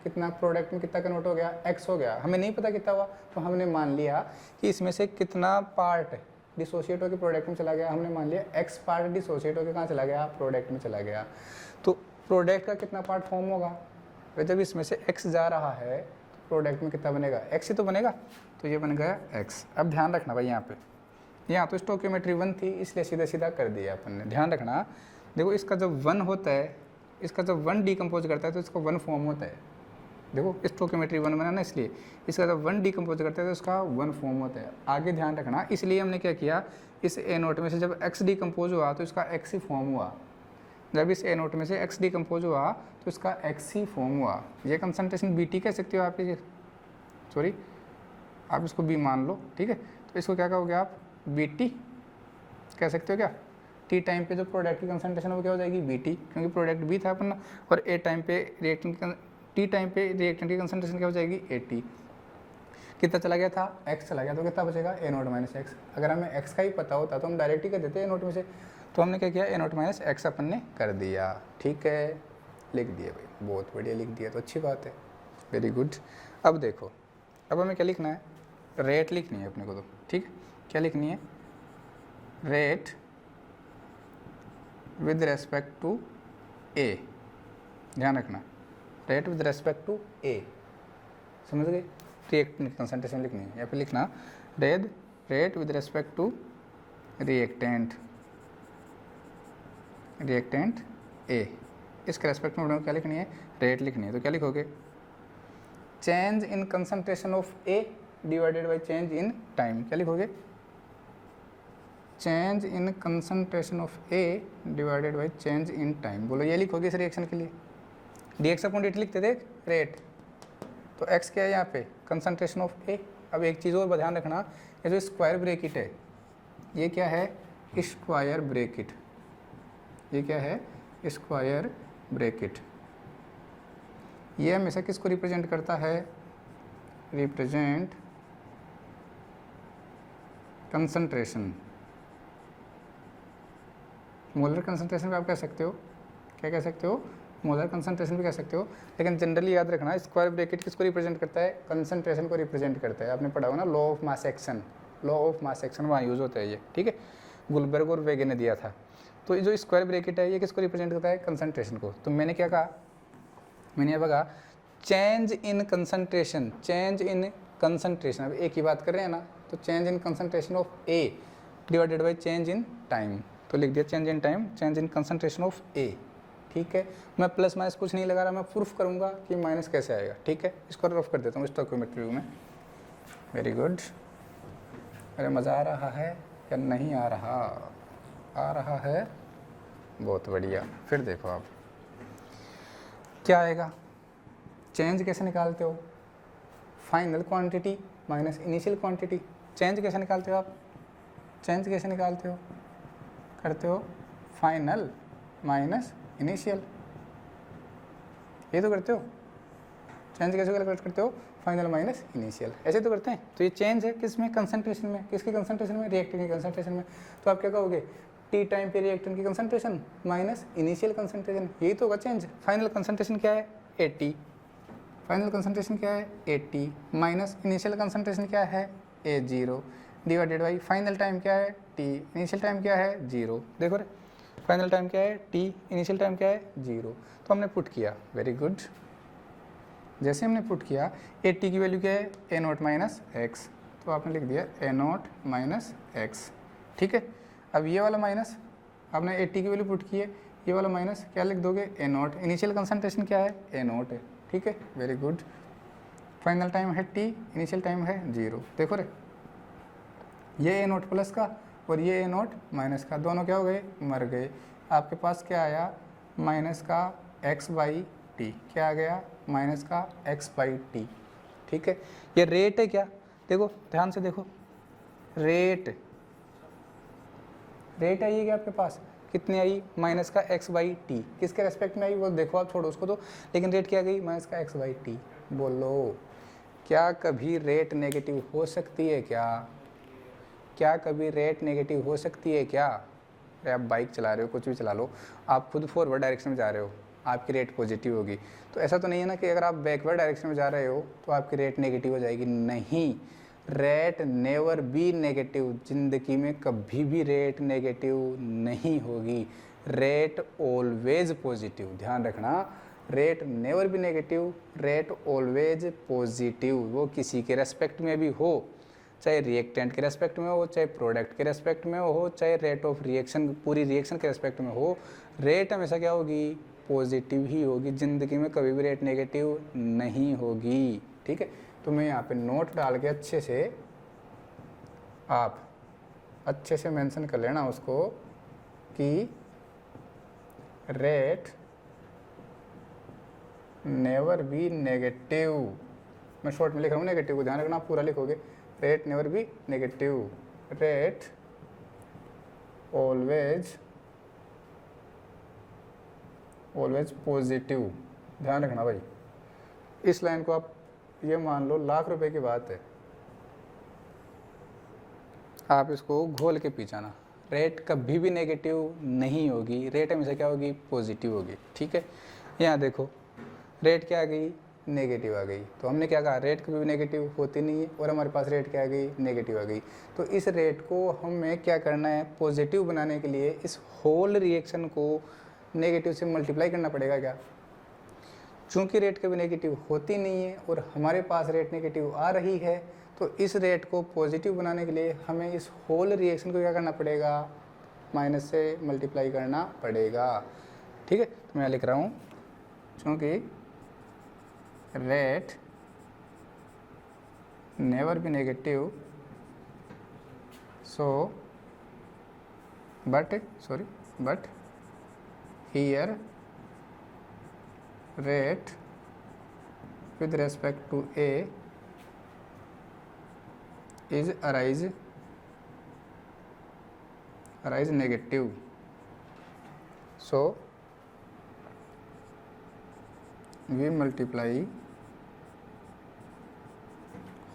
कितना प्रोडक्ट में कितना कन्वर्ट हो गया, x हो गया। हमें नहीं पता कितना हुआ, तो हमने मान लिया कि इसमें से कितना पार्ट डिसोशिएट होकर प्रोडक्ट में चला गया। हमने मान लिया x पार्ट डिसोशिएट होकर कहाँ चला गया, प्रोडक्ट में चला गया। तो प्रोडक्ट का कितना पार्ट फॉर्म होगा, तो जब इसमें से x जा रहा है तो प्रोडक्ट में कितना बनेगा, x ही तो बनेगा, तो ये बन गया x। अब ध्यान रखना भाई, यहाँ तो स्टोकियोमेट्री 1 थी, इसलिए सीधा सीधा कर दिया अपन ने। ध्यान रखना, देखो इसका जब 1 होता है, इसका जब 1 डिकम्पोज करता है तो इसका 1 फॉर्म होता है। देखो स्टोकियोमेट्री 1 बना ना, इसलिए इसका जब 1 डिकम्पोज करता है तो इसका 1 फॉर्म होता है। आगे ध्यान रखना, इसलिए हमने क्या किया, इस ए नोट में से जब x डिकम्पोज हुआ तो इसका x ही फॉर्म हुआ। जब इस ए नोट में से x डिकम्पोज हुआ तो इसका x ही फॉर्म हुआ। ये कंसंट्रेशन BT कह सकते हो आप, ये सॉरी आप इसको B मान लो, ठीक है। तो इसको क्या कहोगे आप, BT कह सकते हो क्या। टी टाइम पे जो प्रोडक्ट की कंसंट्रेशन वो क्या हो जाएगी, BT, क्योंकि प्रोडक्ट B था अपना, और ए टाइम पे रिएक्टेंट, टी टाइम पे रिएक्टेंट की कंसंट्रेशन क्या हो जाएगी, AT। कितना चला गया था, x चला गया, तो कितना बचेगा, A0 माइनस x। अगर हमें x का ही पता होता तो हम डायरेक्ट ही कर देते A0 में से, तो हमने क्या किया, A0 माइनस x अपन ने कर दिया, ठीक है, लिख दिया भाई, बहुत बढ़िया लिख दिया, तो अच्छी बात है, वेरी गुड। अब देखो, अब हमें क्या लिखना है, रेट लिखनी है अपने को, तो ठीक है, क्या लिखनी है, rate with respect to A। ध्यान रखना, rate with respect to A, समझ गए। रिएक्टेंट कंसंट्रेशन लिखनी है, यहाँ पे लिखना rate with respect to reactant A। इसके रेस्पेक्ट में क्या लिखनी है, रेट लिखनी है। तो क्या लिखोगे, change in concentration of A divided by change in time. क्या लिखोगे, change in concentration of A divided by change in time. बोलो ये लिखोगे इस रिएक्शन के लिए, dx अपॉन dt लिखते थे रेट, तो x क्या है यहाँ पे, कंसंट्रेशन ऑफ A। अब एक चीज़ और ध्यान रखना, ये जो स्क्वायर ब्रैकेट है, ये क्या है, स्क्वायर ब्रैकेट, ये क्या है, स्क्वायर ब्रैकेट। ये हमेशा किसको रिप्रेजेंट करता है, रिप्रेजेंट कंसंट्रेशन। मोलर कंसंट्रेशन भी आप कह सकते हो, क्या कह सकते हो, मोलर कंसंट्रेशन भी कह सकते हो, लेकिन जनरली याद रखना स्क्वायर ब्रैकेट किसको रिप्रेजेंट करता है, कंसंट्रेशन को रिप्रेजेंट करता है। आपने पढ़ा होगा ना law of mass action, law of mass action वहाँ यूज़ होता है ये, ठीक है, गुलबर्ग और वेगे ने दिया था। तो ये जो स्क्वायर ब्रैकेट है ये किसको रिप्रेजेंट करता है, कंसंट्रेशन को। तो मैंने क्या कहा, मैंने ये कहा change in concentration, change in concentration, अब एक ही बात कर रहे हैं ना, तो change in concentration of A divided by change in time. तो लिख दिया change in time, change in concentration of A, ठीक है। मैं प्लस माइनस कुछ नहीं लगा रहा, मैं प्रूफ करूंगा कि माइनस कैसे आएगा, ठीक है। इसको रफ कर देता हूँ स्टोकियोमेट्री में, वेरी गुड। अरे मज़ा आ रहा है या नहीं आ रहा, आ रहा है, बहुत बढ़िया। फिर देखो आप क्या आएगा, चेंज कैसे निकालते हो, final quantity minus initial quantity. Change कैसे निकालते हो आप, चेंज कैसे निकालते हो, करते हो फाइनल माइनस इनिशियल, ये तो करते हो। चेंज कैसे कैलकुलेट करते हो, फाइनल माइनस इनिशियल, ऐसे तो करते हैं। तो ये चेंज है किस में, कंसंट्रेशन में, किसकी कंसंट्रेशन में, रिएक्टेंट की कंसंट्रेशन में। तो आप क्या कहोगे, टी टाइम पे रिएक्टेंट की कंसंट्रेशन माइनस इनिशियल कंसंट्रेशन, यही तो होगा चेंज। फाइनल कंसंट्रेशन क्या है, 80, फाइनल कंसंट्रेशन क्या है 80, माइनस इनिशियल कंसंट्रेशन क्या है A0, divided by final time क्या है T, इनिशियल टाइम क्या है 0। देखो रे, फाइनल टाइम क्या है T, इनिशियल टाइम क्या है 0। तो हमने पुट किया, वेरी गुड। जैसे हमने पुट किया, A_T की वैल्यू क्या है A0 माइनस एक्स, तो आपने लिख दिया A0 माइनस एक्स, ठीक है। अब ये वाला माइनस, आपने A_T की वैल्यू पुट की है, ये वाला माइनस क्या लिख दोगे A0, इनिशियल कंसंट्रेशन क्या है A0 है, ठीक है, वेरी गुड। फाइनल टाइम है T, इनिशियल टाइम है 0। देखो रे, ये A0 प्लस का और ये A0 माइनस का, दोनों क्या हो गए, मर गए। आपके पास क्या आया, माइनस का x बाई टी, क्या आ गया, माइनस का x बाई टी, ठीक है। ये रेट है क्या, देखो ध्यान से देखो, रेट आई है क्या आपके पास, कितनी आई, माइनस का x बाई टी, किसके रेस्पेक्ट में आई वो देखो आप, छोड़ो उसको तो, लेकिन रेट क्या गई, माइनस का x बाई टी। बोलो क्या कभी रेट नेगेटिव हो सकती है क्या कभी रेट नेगेटिव हो सकती है क्या। अरे आप बाइक चला रहे हो, कुछ भी चला लो, आप खुद फॉरवर्ड डायरेक्शन में जा रहे हो, आपकी रेट पॉजिटिव होगी। तो ऐसा तो नहीं है ना कि अगर आप बैकवर्ड डायरेक्शन में जा रहे हो तो आपकी रेट नेगेटिव हो जाएगी, नहीं, रेट नेवर बी नेगेटिव, ज़िंदगी में कभी भी रेट नेगेटिव नहीं होगी, रेट ऑलवेज पॉजिटिव। ध्यान रखना, rate never be negative, rate always positive. वो किसी के रेस्पेक्ट में भी हो, चाहे रिएक्टेंट के रेस्पेक्ट में हो, चाहे प्रोडक्ट के रेस्पेक्ट में हो, चाहे रेट ऑफ रिएक्शन पूरी रिएक्शन के रेस्पेक्ट में हो, रेट हमेशा क्या होगी, पॉजिटिव ही होगी। ज़िंदगी में कभी भी रेट नेगेटिव नहीं होगी। ठीक है, तो मैं यहाँ पे नोट डाल के अच्छे से आप अच्छे से मेंशन कर लेना उसको कि रेट नेवर बी नेगेटिव। मैं शॉर्ट में लिख रहा हूँ नेगेटिव को, ध्यान रखना, आप पूरा लिखोगे, rate never be negative, rate always positive. ध्यान रखना भाई, इस लाइन को आप ये मान लो लाख रुपए की बात है, आप इसको घोल के पी जाना, रेट कभी भी नेगेटिव नहीं होगी, रेट हमेशा क्या होगी, पॉजिटिव होगी। ठीक है, यहाँ देखो रेट क्या आ गई, नेगेटिव आ गई, तो हमने क्या कहा, रेट कभी भी नेगेटिव होती नहीं है और हमारे पास रेट क्या आ गई, नेगेटिव आ गई। तो इस रेट को हमें क्या करना है, पॉजिटिव बनाने के लिए इस होल रिएक्शन को नेगेटिव से मल्टीप्लाई करना पड़ेगा क्या। चूँकि रेट कभी नेगेटिव होती नहीं है और हमारे पास रेट नेगेटिव आ रही है, तो इस रेट को पॉजिटिव बनाने के लिए हमें इस होल रिएक्शन को क्या करना पड़ेगा, माइनस से मल्टीप्लाई करना पड़ेगा। ठीक है, तो मैं लिख रहा हूँ, चूँकि rate never be negative, so but here rate with respect to A is arise negative. So we multiply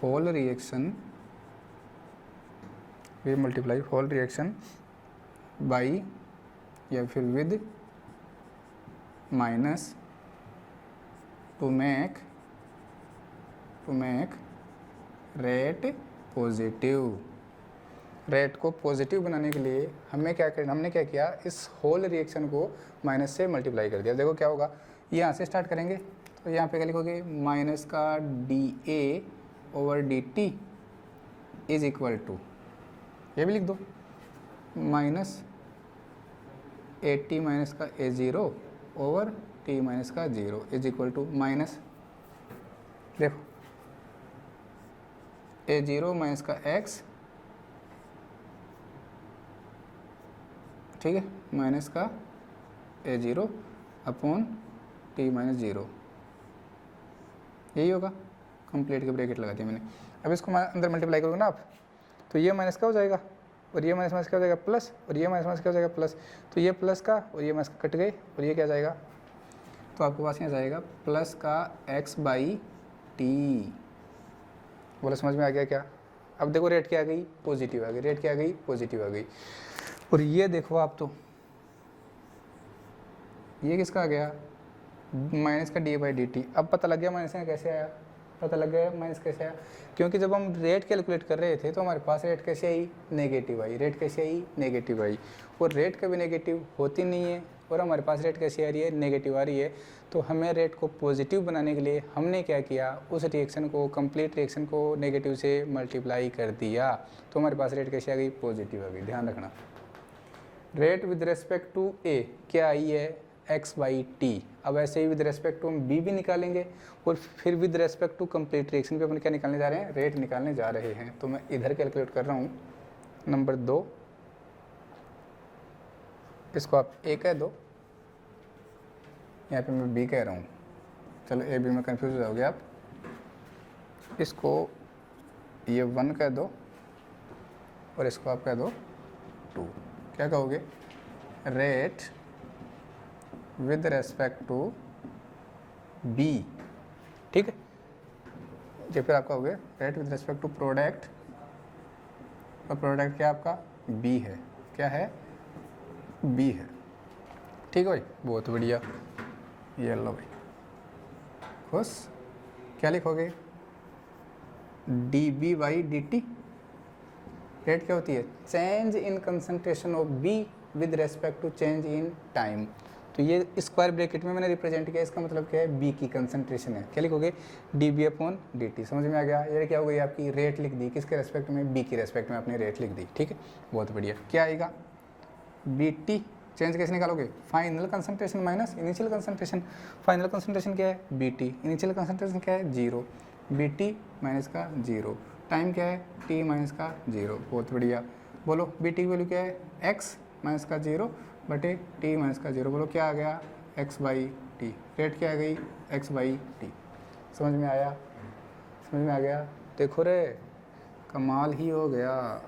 whole reaction by या फिर with minus to make rate positive. Rate को पॉजिटिव बनाने के लिए हमें क्या करना, हमने क्या किया, इस होल रिएक्शन को माइनस से मल्टीप्लाई कर दिया। देखो क्या होगा, यहाँ से स्टार्ट करेंगे तो यहाँ पे क्या लिखोगे, माइनस का dA/dt इज इक्वल टू, ये भी लिख दो, माइनस AT माइनस का A0 ओवर T माइनस का 0 इज इक्वल टू माइनस, देखो A0 माइनस का x, ठीक है, माइनस का A0 अपॉन T माइनस 0, यही होगा। कंप्लीट के ब्रैकेट लगा दिया मैंने। अब इसको अंदर मल्टीप्लाई करोगे ना आप, तो ये माइनस का हो जाएगा और ये माइनस क्या हो जाएगा, प्लस, और ये माइनस क्या हो जाएगा, प्लस। तो ये प्लस का और ये माइनस का कट गए और ये क्या जाएगा, तो आपके पास यहाँ जाएगा प्लस का x/t। बोला समझ में आ गया क्या। अब देखो रेट क्या आ गई, पॉजिटिव आ गई, रेट क्या आ गई, पॉजिटिव आ गई। और ये देखो आप, तो ये किसका आ गया, माइनस का d/dt। अब पता लग गया माइनस कैसे आया, पता लग गया माइनस कैसे आया, क्योंकि जब हम रेट कैलकुलेट कर रहे थे तो हमारे पास रेट कैसे आई, नेगेटिव आई, रेट कैसे आई, नेगेटिव आई। और रेट कभी नेगेटिव होती नहीं है और हमारे पास रेट कैसी आ रही है, नेगेटिव आ रही है। तो हमें रेट को पॉजिटिव बनाने के लिए हमने क्या किया, उस रिएक्शन को, कंप्लीट रिएक्शन को नेगेटिव से मल्टीप्लाई कर दिया, तो हमारे पास रेट कैसी आ गई, पॉजिटिव आ गई। ध्यान रखना, rate with respect to A क्या आई है, x/t। अब ऐसे ही विद रेस्पेक्ट टू हम b भी निकालेंगे और फिर with respect to complete reaction भी अपन क्या निकालने जा रहे हैं, रेट निकालने जा रहे हैं। तो मैं इधर कैलकुलेट कर रहा हूँ, नंबर 2, इसको आप a कह दो, यहाँ पे मैं b कह रहा हूँ, चलो a b में कंफ्यूज हो जाओगे आप। इसको ये 1 कह दो और इसको आप कह दो 2। क्या कहोगे, rate with respect to b, ठीक है। जो फिर आपका हो गया rate with respect to product, और प्रोडक्ट क्या आपका b है, क्या है, b है। ठीक है भाई, बहुत बढ़िया। ये लो भाई, खुश। क्या लिखोगे? D B by d t. Rate क्या होती है? Change in concentration of B with respect to change in time. तो ये स्क्वायर ब्रैकेट में मैंने रिप्रेजेंट किया, इसका मतलब क्या है? बी की कंसंट्रेशन है। क्या लिखोगे? D B upon d t. समझ में आ गया? ये क्या हो गई आपकी? रेट लिख दी। किसके रेस्पेक्ट में? बी की रेस्पेक्ट में आपने रेट लिख दी। ठीक है, बहुत बढ़िया। क्या आएगा? B T. चेंज कैसे निकालोगे? Final concentration minus initial concentration. Final concentration क्या है? B T. इनिशियल कंसंट्रेशन क्या है? 0। बी टी माइनस का 0। टाइम क्या है? टी माइनस का 0। बहुत बढ़िया। बोलो बी टी की वैल्यू क्या है? एक्स माइनस का 0 बटे टी माइनस का 0। बोलो क्या आ गया? X by T. रेट क्या आ गई? X by T. समझ में आया? समझ में आ गया? देखो रे, कमाल ही हो गया।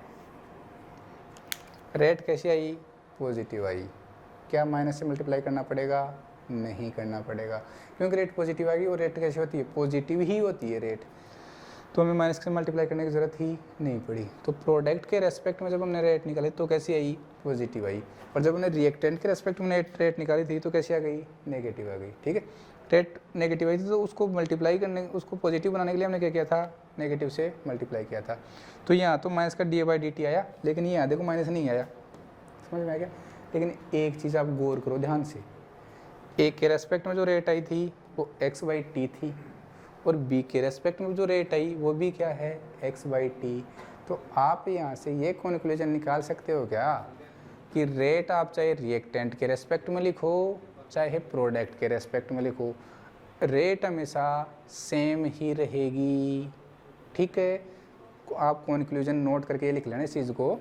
रेट कैसी आई? पॉजिटिव आई। क्या माइनस से मल्टीप्लाई करना पड़ेगा? नहीं करना पड़ेगा, क्योंकि रेट पॉजिटिव आएगी। और रेट कैसी होती है? पॉजिटिव ही होती है रेट, तो हमें माइनस से मल्टीप्लाई करने की ज़रूरत ही नहीं पड़ी। तो प्रोडक्ट के रेस्पेक्ट में जब हमने रेट निकाली तो कैसी आई? पॉजिटिव आई। और जब हमने रिएक्टेंट के रेस्पेक्ट में रेट निकाली थी तो कैसी आ गई? नेगेटिव आ गई। ठीक है, रेट नेगेटिव आई थी तो उसको मल्टीप्लाई करने, उसको पॉजिटिव बनाने के लिए हमने क्या किया था? नेगेटिव से मल्टीप्लाई किया था। तो यहाँ तो माइनस का डी बाई डी टी आया, लेकिन यहाँ देखो माइनस नहीं आया। समझ में आ गया? लेकिन एक चीज़ आप गौर करो ध्यान से, ए के रेस्पेक्ट में जो रेट आई थी वो एक्स बाई टी थी, और बी के रेस्पेक्ट में जो रेट आई वो भी क्या है? X by t. तो आप यहाँ से ये कंक्लूजन निकाल सकते हो क्या कि रेट आप चाहे रिएक्टेंट के रेस्पेक्ट में लिखो चाहे प्रोडक्ट के रेस्पेक्ट में लिखो, रेट हमेशा सेम ही रहेगी। ठीक है, आप कंक्लूजन नोट करके ये लिख लेना इस चीज़ को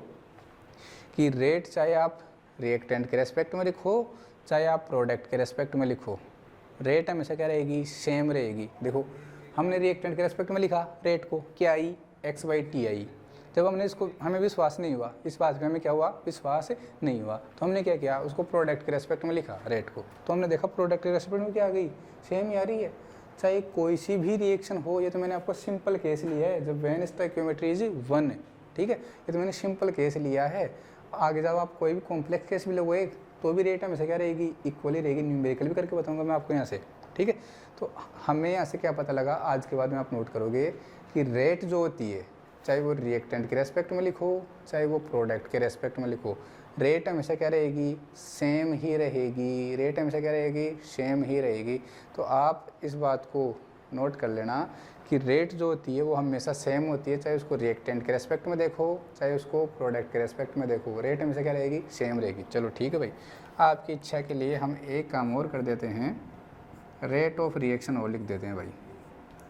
कि रेट चाहे आप रिएक्टेंट के रेस्पेक्ट में लिखो चाहे आप प्रोडक्ट के रेस्पेक्ट में लिखो, रेट हमेशा क्या रहेगी? सेम रहेगी। देखो हमने रिएक्टेंट के रेस्पेक्ट में लिखा रेट को, क्या आई? एक्स बाई टी आई। जब हमने इसको, हमें विश्वास नहीं हुआ, इस बात में हमें क्या हुआ? विश्वास नहीं हुआ, तो हमने क्या किया? उसको प्रोडक्ट के रेस्पेक्ट में लिखा रेट को। तो हमने देखा प्रोडक्ट के रेस्पेक्ट में क्या आ गई? सेम ही आ रही है, चाहे कोई सी भी रिएक्शन हो। ये तो मैंने आपको सिंपल केस लिया है, जब वेन स्टोइकियोमेट्री इज 1। ठीक है, ये तो मैंने सिंपल केस लिया है। आगे जब आप कोई भी कॉम्प्लेक्स केस भी लोगे तो भी रेट हमेशा क्या रहेगी? इक्वली रहेगी। न्यूमेरिकल भी करके बताऊंगा मैं आपको यहाँ से। ठीक है, तो हमें यहाँ से क्या पता लगा? आज के बाद में आप नोट करोगे कि रेट जो होती है, चाहे वो रिएक्टेंट के रेस्पेक्ट में लिखो चाहे वो प्रोडक्ट के रेस्पेक्ट में लिखो, रेट हमेशा क्या रहेगी? सेम ही रहेगी। रेट हमेशा क्या रहेगी? सेम ही रहेगी। तो आप इस बात को नोट कर लेना कि रेट जो होती है वो हमेशा सेम होती है, चाहे उसको रिएक्टेंट के रेस्पेक्ट में देखो चाहे उसको प्रोडक्ट के रेस्पेक्ट में देखो, रेट हमेशा क्या रहेगी? सेम रहेगी। चलो ठीक है भाई, आपकी इच्छा के लिए हम एक काम और कर देते हैं, रेट ऑफ रिएक्शन और लिख देते हैं भाई।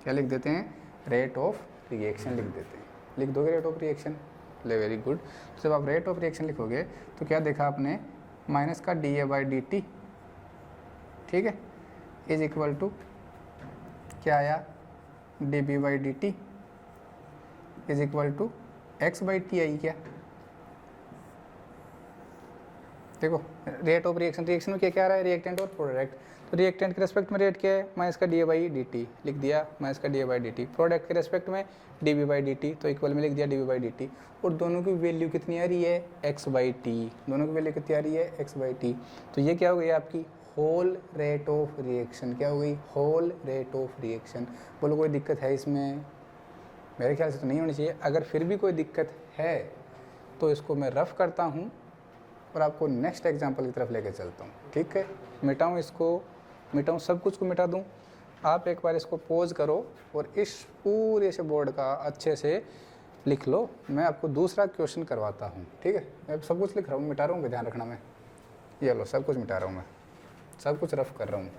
क्या लिख देते हैं? रेट ऑफ रिएक्शन लिख देते हैं। लिख दोगे रेट ऑफ रिएक्शन? ले, वेरी गुड। तो जब आप रेट ऑफ रिएक्शन लिखोगे तो क्या देखा आपने? माइनस का d A by d t, ठीक है, इज इक्वल टू क्या आया? D B by d t is equal to x by T आई। क्या देखो रेट ऑफ रिएक्शन, रिएक्शन में क्या क्या आ रहा है? रिएक्टेंट और प्रोडक्ट। तो रिएक्टेंट के रेस्पेक्ट में रेट क्या है? माइनस का d A by d t लिख दिया, माइनस का d A by d t. Product के रेस्पेक्ट में d B by d t, तो इक्वल में लिख दिया d B by d t. और दोनों की वैल्यू कितनी आ रही है? X by t. दोनों की वैल्यू कितनी आ रही है? X by t. तो ये क्या हो गई आपकी? Whole rate of reaction. क्या हो गई? Whole rate of reaction. बोलो कोई दिक्कत है इसमें? मेरे ख्याल से तो नहीं होनी चाहिए। अगर फिर भी कोई दिक्कत है तो इसको मैं रफ करता हूँ और आपको नेक्स्ट एग्जाम्पल की तरफ लेके चलता हूँ। ठीक है, मिटाऊँ इसको, मिटाऊँ सब कुछ को मिटा दूँ? आप एक बार इसको पॉज करो और इस पूरे से बोर्ड का अच्छे से लिख लो। मैं आपको दूसरा क्वेश्चन करवाता हूँ। ठीक है, मैं सब कुछ लिख रहा हूँ, मिटा रहा हूँ, ध्यान रखना। मैं ये लो सब कुछ मिटा रहा हूँ, मैं सब कुछ रफ कर रहा हूँ।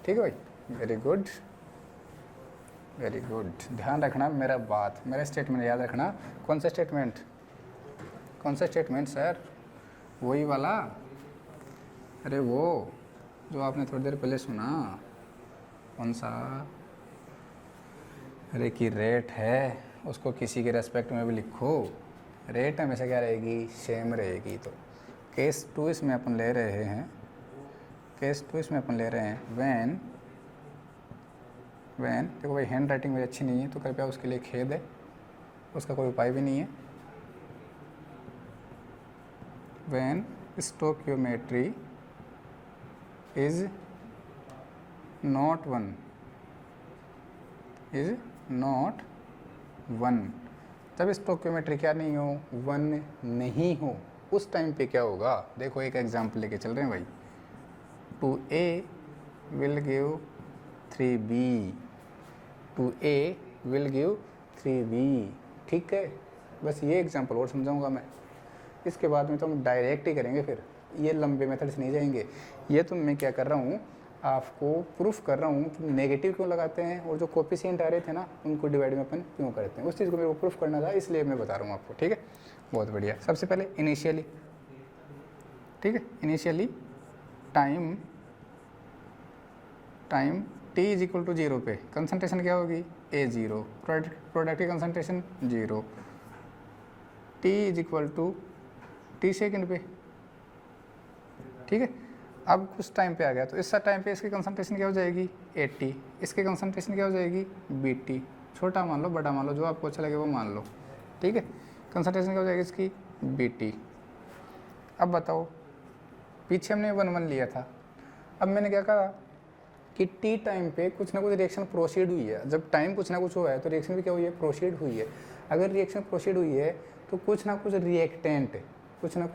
ठीक है भाई, वेरी गुड वेरी गुड। ध्यान रखना मेरा बात, मेरा स्टेटमेंट याद रखना। कौन सा स्टेटमेंट? कौन सा स्टेटमेंट सर? वही वाला, अरे वो जो आपने थोड़ी देर पहले सुना। कौन सा? अरे कि रेट है उसको किसी के रेस्पेक्ट में भी लिखो, रेट हमेशा क्या रहेगी? सेम रहेगी। तो केस 2 इसमें अपन ले रहे हैं, केस 2 इसमें अपन ले रहे हैं वैन देखो भाई हैंड राइटिंग मेरी अच्छी नहीं है तो कृपया उसके लिए खेद है, उसका कोई उपाय भी नहीं है। When stoichiometry is not 1 is not 1, तब स्टोकियोमेट्री क्या नहीं हो, 1 नहीं हो, उस टाइम पे क्या होगा। देखो एक एग्जांपल लेके चल रहे हैं भाई, 2a will give 3b, 2a will give 3b, ठीक है। बस ये एग्जांपल और समझाऊंगा मैं, इसके बाद में तो हम डायरेक्ट ही करेंगे, फिर ये लंबे मेथड्स नहीं जाएंगे। ये तो मैं क्या कर रहा हूँ, आपको प्रूफ कर रहा हूँ कि नेगेटिव क्यों लगाते हैं और जो कोफिशिएंट आ रहे थे ना उनको डिवाइड में अपन क्यों करते हैं, उस चीज़ को मेरे को प्रूफ करना था, इसलिए मैं बता रहा हूँ आपको, ठीक है। बहुत बढ़िया। सबसे पहले इनिशियली, ठीक है, initially time t is equal to 0 पे कंसंट्रेशन क्या होगी, A0, प्रोडक्ट की concentration 0, t is equal to t second पे, ठीक है। अब कुछ टाइम पे आ गया तो इस टाइम पे इसकी कंसंट्रेशन क्या हो जाएगी, 80, इसकी कंसंट्रेशन क्या हो जाएगी, BT, छोटा मान लो बड़ा मान लो, जो आपको अच्छा लगे वो मान लो, ठीक है। कंसंट्रेशन क्या हो जाएगी इसकी, BT। अब बताओ, पीछे हमने 1 लिया था, अब मैंने क्या कहा कि टी टाइम पे कुछ ना कुछ रिएक्शन प्रोसीड हुई है। जब टाइम कुछ ना कुछ हुआ है तो रिएक्शन भी क्या हुई है, प्रोसीड हुई है। अगर रिएक्शन प्रोसीड हुई है तो कुछ ना कुछ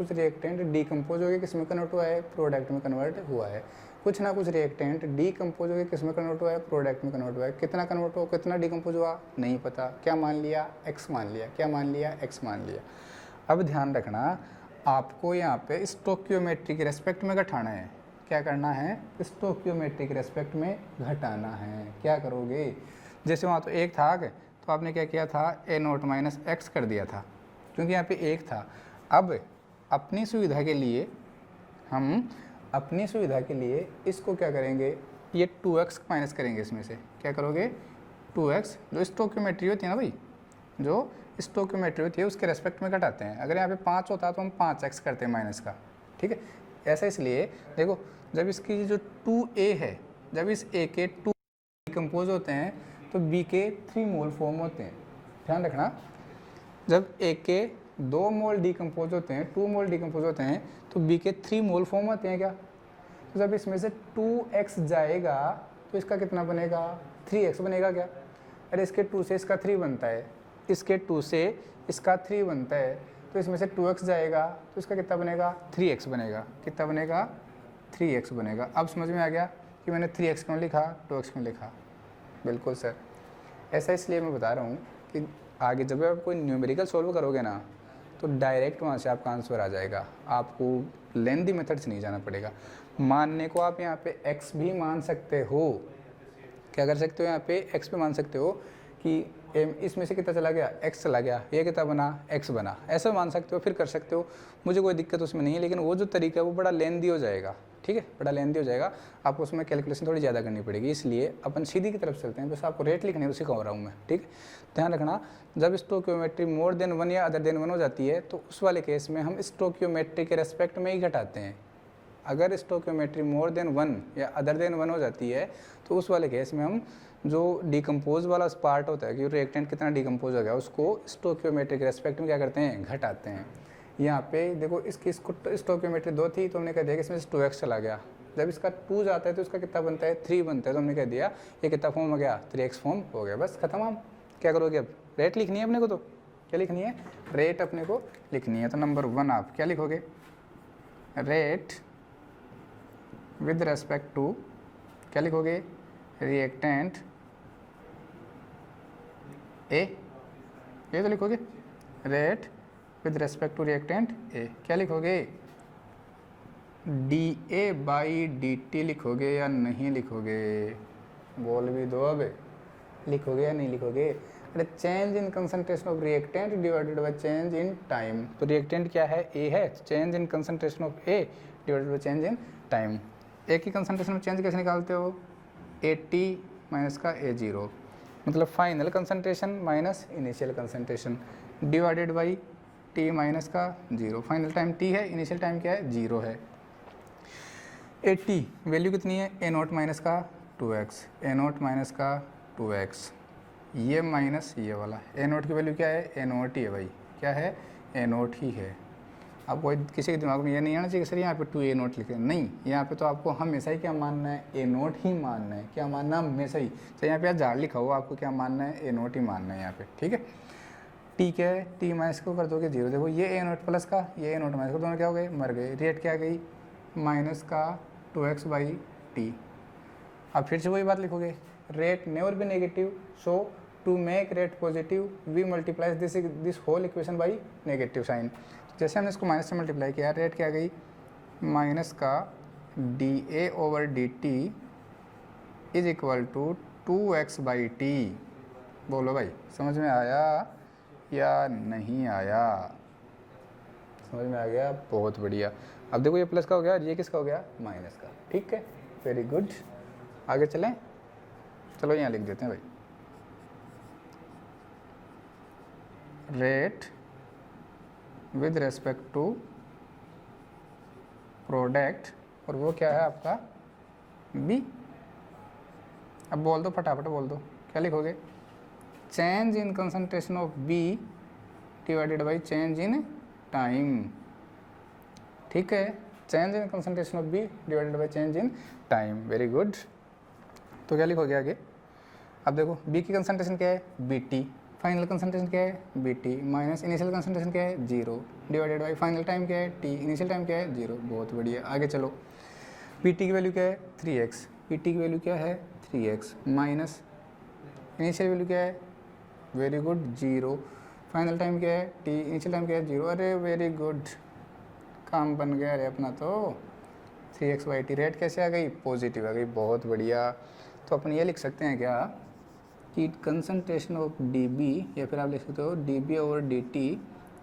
रिएक्टेंट डीकम्पोज होकर किस में कन्वर्ट हुआ है, प्रोडक्ट में कन्वर्ट हुआ है। कुछ ना कुछ रिएक्टेंट डीकम्पोज होकर किस में कन्वर्ट हुआ है, प्रोडक्ट में कन्वर्ट हुआ है। कितना कन्वर्ट हुआ, कितना डीकम्पोज हुआ नहीं पता, क्या मान लिया, एक्स मान लिया, क्या मान लिया, एक्स मान लिया। अब ध्यान रखना, आपको यहाँ पे स्टोकियोमेट्री के रेस्पेक्ट में घटाना है। क्या करना है, स्टोकियोमेट्री के रेस्पेक्ट में घटाना है। क्या करोगे, जैसे वहाँ तो 1 था आगे, तो आपने क्या किया था, A0 माइनस एक्स कर दिया था, क्योंकि यहाँ पे 1 था। अब अपनी सुविधा के लिए इसको क्या करेंगे, ये 2x माइनस करेंगे इसमें से। क्या करोगे, 2x, जो स्टोकियोमेट्री होती है ना भाई, जो स्टोकियोमेट्री होती है उसके रेस्पेक्ट में घटाते हैं। अगर यहाँ पे 5 होता तो हम 5x करते हैं माइनस का, ठीक है। ऐसा इसलिए देखो, जब इसकी जो 2a है, जब इस a के 2 डिकम्पोज होते हैं तो b के 3 मोल फॉर्म होते हैं। ध्यान रखना, जब a के 2 मोल डिकम्पोज होते हैं, 2 मोल डिकम्पोज होते हैं तो b के 3 मोल फॉर्म होते हैं क्या। तो जब इसमें से 2x जाएगा तो इसका कितना बनेगा, 3x बनेगा क्या। अरे इसके 2 से इसका 3 बनता है, इसके 2 से इसका 3 बनता है, तो इसमें से 2x जाएगा तो इसका कितना बनेगा, 3x बनेगा। कितना बनेगा, 3x बनेगा। अब समझ में आ गया कि मैंने 3x क्यों लिखा, 2x क्यों लिखा। बिल्कुल सर, ऐसा इसलिए मैं बता रहा हूँ कि आगे जब आप कोई न्यूमेरिकल सॉल्व करोगे ना तो डायरेक्ट वहाँ से आपका आंसर आ जाएगा, आपको लेंथी मेथड से नहीं जाना पड़ेगा। मानने को आप यहाँ पे x भी मान सकते हो। क्या कर सकते हो, यहाँ पे x पे मान सकते हो कि इसमें से कितना चला गया, x चला गया, ये कितना बना, x बना, ऐसा मान सकते हो, फिर कर सकते हो, मुझे कोई दिक्कत उसमें नहीं है। लेकिन वो जो तरीका है वो बड़ा लेंथी हो जाएगा, ठीक है, बड़ा लेंथी हो जाएगा, आपको उसमें कैलकुलेशन थोड़ी ज़्यादा करनी पड़ेगी। इसलिए अपन सीधी की तरफ चलते हैं, बस आपको रेट लिखने उसी सिखा रहा हूँ मैं, ठीक है। ध्यान रखना, जब स्टोकियोमेट्री मोर देन 1 या अदर देन 1 हो जाती है तो उस वाले केस में हम स्टोकियोमेट्री के रेस्पेक्ट में ही घटाते हैं। अगर स्टोकियोमेट्री मोर देन 1 या अदर देन 1 हो जाती है तो उस वाले केस में हम जो डिकम्पोज वाला पार्ट होता है कि रिएक्टेंट कितना डिकम्पोज हो गया, उसको स्टोकियोमेट्री के रेस्पेक्ट में क्या करते हैं, घटाते हैं। यहाँ पे देखो, इसकी स्टोकियोमेट्री 2 थी तो हमने कह दिया कि इसमें से 2x चला गया। जब इसका 2 जाता है तो इसका कितना बनता है, 3 बनता है, तो हमने कह दिया ये कितना फॉर्म हो गया, 3x फॉर्म हो गया। बस खत्म। हम क्या करोगे, अब रेट लिखनी है अपने को, तो क्या लिखनी है, रेट अपने को लिखनी है। तो नंबर 1 आप क्या लिखोगे, रेट विद रेस्पेक्ट टू, क्या लिखोगे, रिएक्टेंट ए, ये तो लिखोगे, rate with respect to reactant A. क्या लिखोगे, dA/dt लिखोगे या नहीं लिखोगे, बोल भी दो, अब लिखोगे या नहीं लिखोगे। अरे change in concentration of reactant divided by change in time. तो रिएक्टेंट क्या है, ए है, change in concentration of A divided by change in time. A की कंसंट्रेशन में चेंज कैसे निकालते हो, AT माइनस का A0, मतलब final concentration minus initial concentration divided by T minus का 0। फाइनल टाइम T है, इनिशियल टाइम क्या है, 0 है। AT वैल्यू कितनी है, A0 माइनस का 2x, A0 माइनस का 2x, ये माइनस ये वाला। A0 की वैल्यू क्या है, A0 ही है भाई, क्या है, A0 ही है। आपको किसी के दिमाग में ये नहीं आना चाहिए कि सर यहाँ पे 2a नोट लिखे, नहीं, यहाँ पे तो आपको हमेशा ही क्या मानना है, a नोट ही मानना है। क्या मानना है? हमेशा ही। चाहे यहाँ पे झाड़ लिखा हो, आपको क्या मानना है, a नोट ही मानना है यहाँ पे, ठीक है। टी क्या है, टी माइनस को कर दोगे 0। देखो ये a नोट प्लस का, ये a नोट माइनस का, दोनों क्या हो गए, मर गए। रेट क्या गई, माइनस का 2x/t। अब फिर से वही बात लिखोगे, rate never be negative, so to make rate positive we multiply this whole equation by negative sign. जैसे हमने इसको माइनस से मल्टीप्लाई किया, रेट क्या गई, माइनस का dA/dt is equal to 2x/t। बोलो भाई, समझ में आया या नहीं आया? समझ में आ गया, बहुत बढ़िया। अब देखो ये प्लस का हो गया, ये किसका हो गया, माइनस का, ठीक है, वेरी गुड। आगे चलें, चलो यहाँ लिख देते हैं भाई, rate with respect to product, और वो क्या है आपका, बी। अब बोल दो, फटाफट बोल दो, क्या लिखोगे, change in concentration of B divided by change in time, ठीक है, change in concentration of B divided by change in time, very good. तो क्या लिखोगे आगे, अब देखो बी की कंसंट्रेशन क्या है, बी टी, फाइनल कंसंट्रेशन क्या है, B T, minus initial concentration क्या है, 0, डिवाइडेड बाई फाइनल टाइम क्या है, टी, इनिशियल टाइम क्या है, 0। बहुत बढ़िया, आगे चलो। पी टी की वैल्यू क्या है, 3x, पी टी की वैल्यू क्या है, 3x, माइनस इनिशियल वैल्यू क्या है, वेरी गुड, 0, फाइनल टाइम क्या है, टी, इनिशियल टाइम क्या है, 0। अरे वेरी गुड, काम बन गया अरे अपना तो। 3x/t, रेट कैसे आ गई, पॉजिटिव आ गई, बहुत बढ़िया। तो अपन ये लिख सकते हैं क्या कि कंसंट्रेशन ऑफ dB, या फिर आप लिख सकते हो dB/dt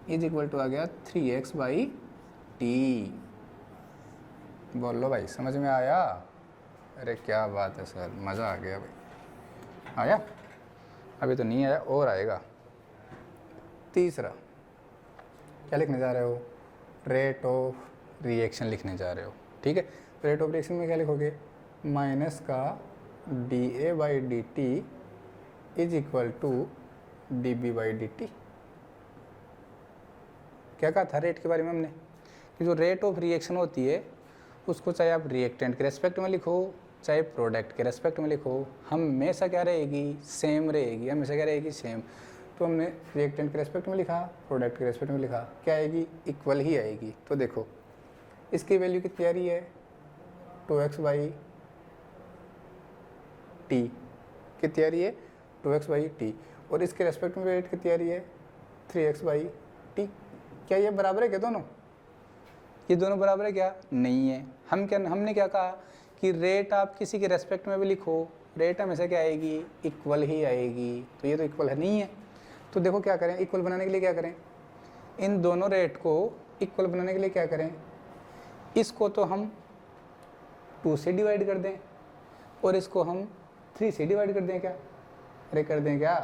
इज इक्वल टू आ गया 3x/t। बोल लो भाई, समझ में आया? अरे क्या बात है सर, मज़ा आ गया भाई। आया? अभी तो नहीं आया, और आएगा। तीसरा क्या लिखने जा रहे हो, रेट ऑफ रिएक्शन लिखने जा रहे हो, ठीक है। रेट ऑफ रिएक्शन में क्या लिखोगे, माइनस का dA/dt is equal to dB/dt। क्या कहा था रेट के बारे में हमने, कि जो रेट ऑफ रिएक्शन होती है उसको चाहे आप रिएक्टेंट के रेस्पेक्ट में लिखो, चाहे प्रोडक्ट के रेस्पेक्ट में लिखो, हमेशा क्या रहेगी, सेम रहेगी, हमेशा क्या रहेगी, सेम। तो हमने रिएक्टेंट के रेस्पेक्ट में लिखा, प्रोडक्ट के रेस्पेक्ट में लिखा, क्या आएगी, इक्वल ही आएगी। तो देखो इसकी वैल्यू कितनी आ रही है, 2x/t, कितनी आ रही है, 2x/t, और इसके रेस्पेक्ट में रेट कितनी आ रही है, 3x/t। क्या ये बराबर है क्या दोनों, ये दोनों बराबर है क्या, नहीं है। हमने क्या कहा कि रेट आप किसी के रेस्पेक्ट में भी लिखो, रेट हमेशा क्या आएगी, इक्वल ही आएगी। तो ये तो इक्वल है नहीं है। तो देखो क्या करें, इक्वल बनाने के लिए क्या करें, इन दोनों रेट को इक्वल बनाने के लिए क्या करें, इसको तो हम 2 से डिवाइड कर दें और इसको हम 3 से डिवाइड कर दें। क्या अरे कर दें क्या,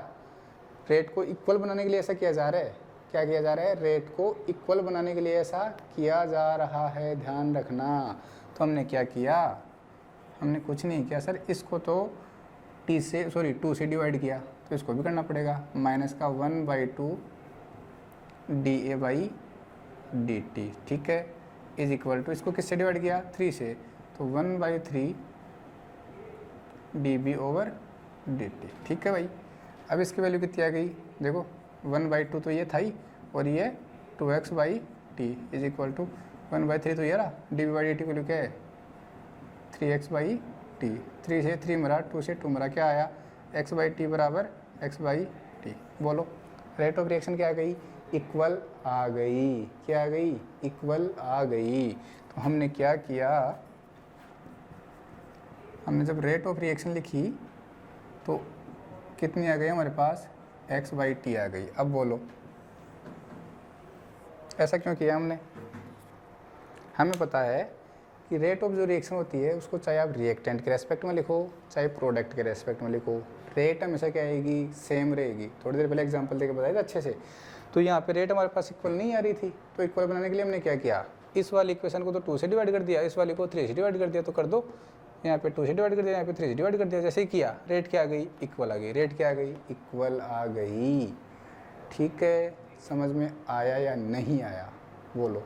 रेट को इक्वल बनाने के लिए ऐसा किया जा रहा है, क्या किया जा रहा है, रेट को इक्वल बनाने के लिए ऐसा किया जा रहा है, ध्यान रखना। तो हमने क्या किया, हमने कुछ नहीं किया सर, इसको तो 2 से डिवाइड किया, तो इसको भी करना पड़ेगा, माइनस का 1/2 dA/dt, ठीक है, इज इक्वल टू, इसको किससे डिवाइड किया, 3 से, तो 1/3 dB/dt, ठीक है भाई। अब इसकी वैल्यू कितनी आ गई, देखो 1/2 तो ये था ही, और ये 2x/t इज इक्वल टू 1/3 तो ये रहा, dB/dt की वैल्यू क्या है, 3x/t, 3 से 3 मरा, 2 से 2 मरा, क्या आया, x/t बराबर x/t। बोलो रेट ऑफ रिएक्शन क्या आ गई, इक्वल आ गई, क्या आ गई, इक्वल आ गई। तो हमने क्या किया, हमने जब रेट ऑफ रिएक्शन लिखी तो कितनी आ गई हमारे पास, x/t आ गई। अब बोलो ऐसा क्यों किया हमने, हमें पता है कि रेट ऑफ जो रिएक्शन होती है उसको चाहे आप रिएक्टेंट के रेस्पेक्ट में लिखो, चाहे प्रोडक्ट के रेस्पेक्ट में लिखो, रेट हमेशा क्या आएगी, सेम रहेगी। थोड़ी देर पहले एग्जांपल देके बताया था अच्छे से। तो यहाँ पे रेट हमारे पास इक्वल नहीं आ रही थी, तो इक्वल बनाने के लिए हमने क्या किया, इस वाली इक्वेशन को तो 2 से डिवाइड कर दिया, इस वाली को 3 से डिवाइड कर दिया। तो कर दो, यहाँ पे 2 से डिवाइड कर दिया, यहाँ पे 3 से डिवाइड कर दिया, जैसे ही किया रेट क्या आ गई, इक्वल आ गई, रेट क्या आ गई, इक्वल आ गई। ठीक है, समझ में आया या नहीं आया, बोलो।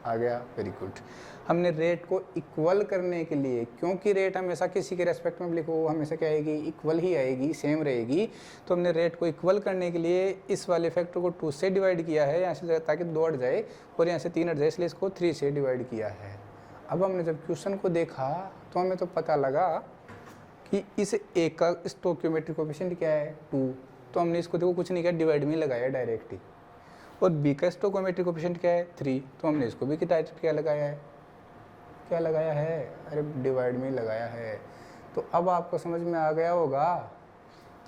आ गया, वेरी गुड। हमने रेट को इक्वल करने के लिए, क्योंकि रेट हमेशा किसी के रेस्पेक्ट में लिखो हमेशा क्या आएगी, इक्वल ही आएगी, सेम रहेगी, तो हमने रेट को इक्वल करने के लिए इस वाले फैक्टर को 2 से डिवाइड किया है यहाँ से, ताकि 2 हट जाए और यहाँ से 3 हट जाए, इसलिए इसको 3 से डिवाइड किया है। अब हमने जब क्वेश्चन को देखा तो हमें तो पता लगा कि इस एक का स्टोइकियोमेट्रिक कोएफिशिएंट क्या है 2, तो हमने इसको देखो कुछ नहीं किया, डिवाइड में लगाया डायरेक्ट ही। और बी का स्टोइकियोमेट्रिक कोएफिशिएंट क्या है 3, तो हमने इसको भी डायरेक्ट क्या लगाया है, क्या लगाया है, अरे डिवाइड में लगाया है। तो अब आपको समझ में आ गया होगा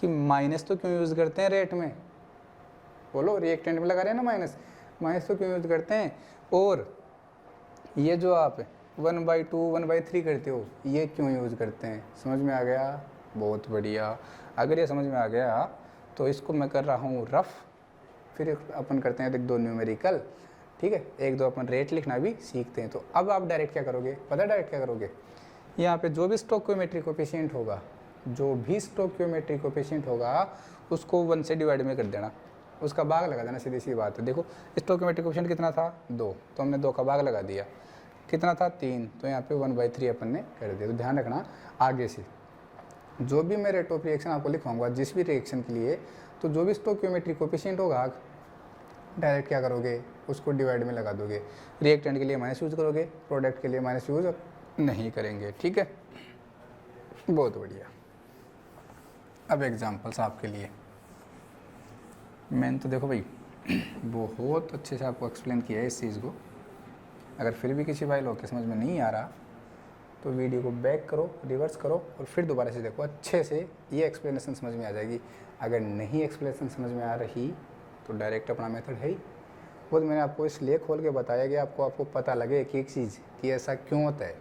कि माइनस तो क्यों यूज़ करते हैं रेट में, बोलो रिएक्टेंट में लगा रहे हैं ना माइनस, माइनस तो क्यों यूज़ करते हैं, और ये जो आप 1/2 1/3 करते हो ये क्यों यूज़ करते हैं, समझ में आ गया, बहुत बढ़िया। अगर ये समझ में आ गया तो इसको मैं कर रहा हूँ रफ, फिर अपन करते हैं 1-2 न्यूमेरिकल, ठीक है, 1-2 अपन रेट लिखना भी सीखते हैं। तो अब आप डायरेक्ट क्या करोगे, पता है डायरेक्ट क्या करोगे, यहाँ पे जो भी स्टोइकियोमेट्रिक कोएफिशिएंट होगा, जो भी स्टोइकियोमेट्रिक कोएफिशिएंट होगा उसको 1 से डिवाइड में कर देना, उसका भाग लगा देना, सीधी सी बात है। देखो स्टोइकियोमेट्रिक कोएफिशिएंट कितना था 2, तो हमने 2 का भाग लगा दिया, कितना था 3, तो यहाँ पे 1/3 अपन ने कर दिया। तो ध्यान रखना आगे से जो भी मैं रेट ऑफ रिएक्शन आपको लिखवाऊंगा जिस भी रिएक्शन के लिए, तो जो भी स्टोइकियोमेट्रिक कोएफिशिएंट होगा डायरेक्ट क्या करोगे, उसको डिवाइड में लगा दोगे। रिएक्टेंट के लिए माइनस यूज़ करोगे, प्रोडक्ट के लिए माइनस यूज़ नहीं करेंगे, ठीक है, बहुत बढ़िया। अब एग्जांपल्स आपके लिए, मैंने तो देखो भाई बहुत अच्छे से आपको एक्सप्लेन किया है इस चीज़ को। अगर फिर भी किसी भाई लोग के समझ में नहीं आ रहा तो वीडियो को बैक करो, रिवर्स करो और फिर दोबारा से देखो, अच्छे से ये एक्सप्लेनेशन समझ में आ जाएगी। अगर नहीं एक्सप्लेनेशन समझ में आ रही तो डायरेक्ट अपना मेथड है ही, वो मैंने आपको इसलिए खोल के बताया गया, आपको पता लगे एक चीज़ कि ऐसा क्यों होता है।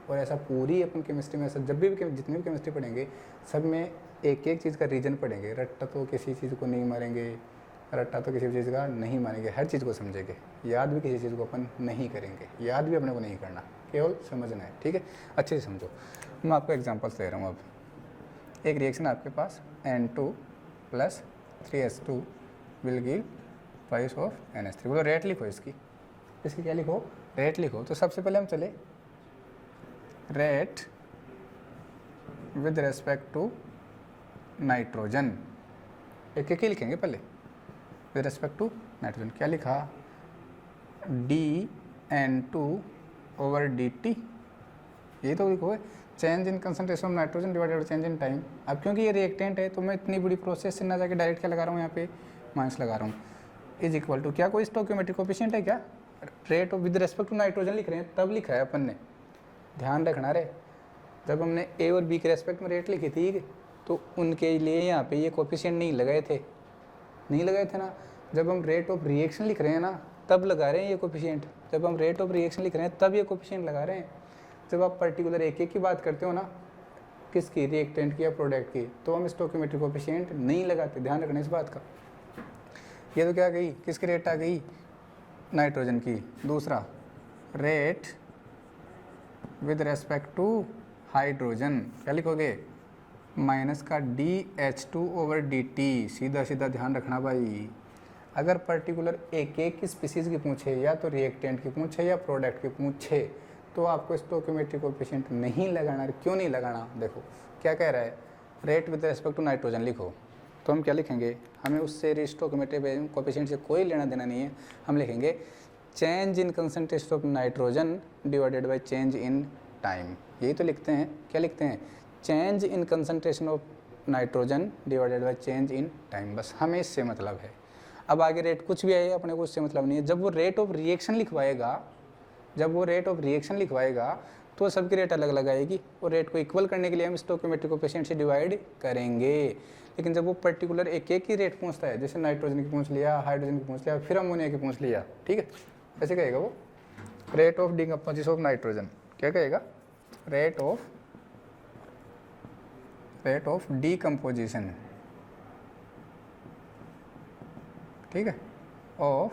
और ऐसा पूरी अपन केमिस्ट्री में, ऐसा जब भी जितनी भी केमिस्ट्री पढ़ेंगे सब में एक एक चीज़ का रीज़न पढ़ेंगे। रट्टा तो किसी चीज़ को नहीं मारेंगे, रट्टा तो किसी चीज़ का नहीं मानेंगे, हर चीज़ को समझेंगे। याद भी किसी चीज़ को अपन नहीं करेंगे, याद भी अपने को नहीं करना, केवल समझना है, ठीक है, अच्छे से समझो। मैं आपको एग्जांपल्स दे रहा हूँ। अब एक रिएक्शन आपके पास N2 + 3H2 will give price of NH3, बोलो रेट लिखो इसकी क्या लिखो, रेट लिखो। तो सबसे पहले हम चले rate with respect to nitrogen, एक लिखेंगे पहले विद रेस्पेक्ट टू नाइट्रोजन। क्या लिखा, dN2/dt, ये तो लिखो है, change in concentration of nitrogen divided by change in time. अब क्योंकि ये रिएक्टेंट है तो मैं इतनी बड़ी प्रोसेस से ना जाके डायरेक्ट क्या लगा रहा हूँ, यहाँ पे माइनस लगा रहा हूँ, इज इक्वल टू क्या, कोई स्टोइकियोमेट्रिक कोएफिशिएंट है क्या, rate of with respect to nitrogen लिख रहे हैं, तब लिखा है अपन ने, ध्यान रखना रे। जब हमने ए और बी के रेस्पेक्ट में रेट लिखी थी तो उनके लिए यहाँ पे ये कोएफिशिएंट नहीं लगाए थे ना। जब हम रेट ऑफ रिएक्शन लिख रहे हैं ना तब लगा रहे हैं ये कोएफिशिएंट, जब हम रेट ऑफ रिएक्शन लिख रहे हैं तब ये कोएफिशिएंट लगा रहे हैं। जब आप पर्टिकुलर एक की बात करते हो ना, किसकी, रिएक्टेंट की या प्रोडक्ट की, तो हम स्टोइकियोमेट्रिक कोएफिशिएंट नहीं लगाते, ध्यान रखना इस बात का। ये तो क्या गई, किसकी रेट आ गई, नाइट्रोजन की। दूसरा rate with respect to hydrogen, क्या लिखोगे, माइनस का dH2/dt, सीधा सीधा ध्यान रखना भाई। अगर पर्टिकुलर एक की स्पीसीज़ की पूछे, या तो रिएक्टेंट की पूछे या प्रोडक्ट की पूछे, तो आपको स्टोइकियोमेट्रिक कोएफिशिएंट नहीं लगाना। क्यों नहीं लगाना, देखो क्या कह रहा है, rate with respect to nitrogen लिखो, तो हम क्या लिखेंगे, हमें उससे स्टोइकियोमेट्रिक कोएफिशिएंट से कोई लेना देना नहीं है। हम लिखेंगे change in concentration of nitrogen divided by change in time, यही तो लिखते हैं। क्या लिखते हैं, change in concentration of nitrogen divided by change in time, बस हमें इससे मतलब है। अब आगे रेट कुछ भी आए अपने को उससे मतलब नहीं है। जब वो रेट ऑफ रिएक्शन लिखवाएगा, तो सबकी रेट अलग अलग आएगी, और रेट को इक्वल करने के लिए हम स्टोइकियोमेट्रिक कोएफिशिएंट से डिवाइड करेंगे। लेकिन जब वो पर्टिकुलर एक की रेट पूछता है, जैसे नाइट्रोजन की पूछ लिया, हाइड्रोजन की पूछ लिया, फिर अमोनिया की पूछ लिया, ठीक है, ऐसे कहेगा वो rate of decomposition of nitrogen, क्या कहेगा, रेट ऑफ डिकम्पोजिशन, ठीक है, ऑफ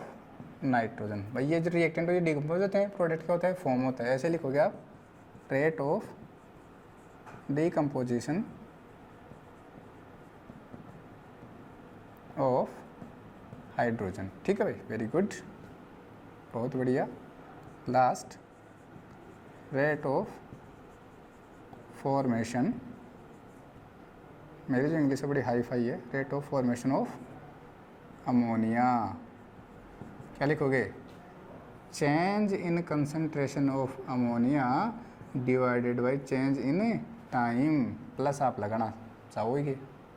नाइट्रोजन। भाई ये जो रिएक्टेंट ये डिकम्पोज होते हैं, प्रोडक्ट क्या होता है, फॉर्म होता है। ऐसे लिखोगे आप, rate of decomposition of hydrogen, ठीक है भाई, वेरी गुड, बहुत बढ़िया। लास्ट रेट ऑफ फॉर्मेशन, मेरी जो इंग्लिश है बड़ी हाई फाई है, rate of formation of ammonia. क्या लिखोगे? Change in concentration of ammonia divided by change in time. Plus आप लगाना चाहोगे,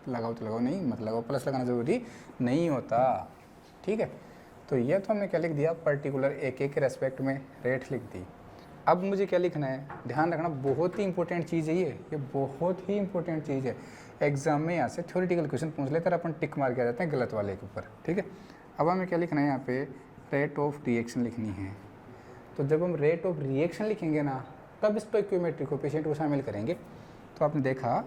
लगाओ तो लगाओ, नहीं मत लगाओ, प्लस लगाना ज़रूरी नहीं होता। ठीक है, तो ये तो हमने क्या लिख दिया, पर्टिकुलर एक एक के रेस्पेक्ट में रेट लिख दी। अब मुझे क्या लिखना है, ध्यान रखना, बहुत ही इंपॉर्टेंट चीज़ है ये बहुत ही इंपॉर्टेंट चीज़ है। एग्जाम में यहाँ से थ्योरेटिकल क्वेश्चन पूछ लेते हैं, अपन टिक मार के आ जाते हैं गलत वाले के ऊपर। ठीक है, अब हमें क्या लिखना है, यहाँ पे रेट ऑफ रिएक्शन लिखनी है। तो जब हम रेट ऑफ रिएक्शन लिखेंगे ना, तब स्टोइकियोमेट्री कोएफिशिएंट को शामिल करेंगे। तो आपने देखा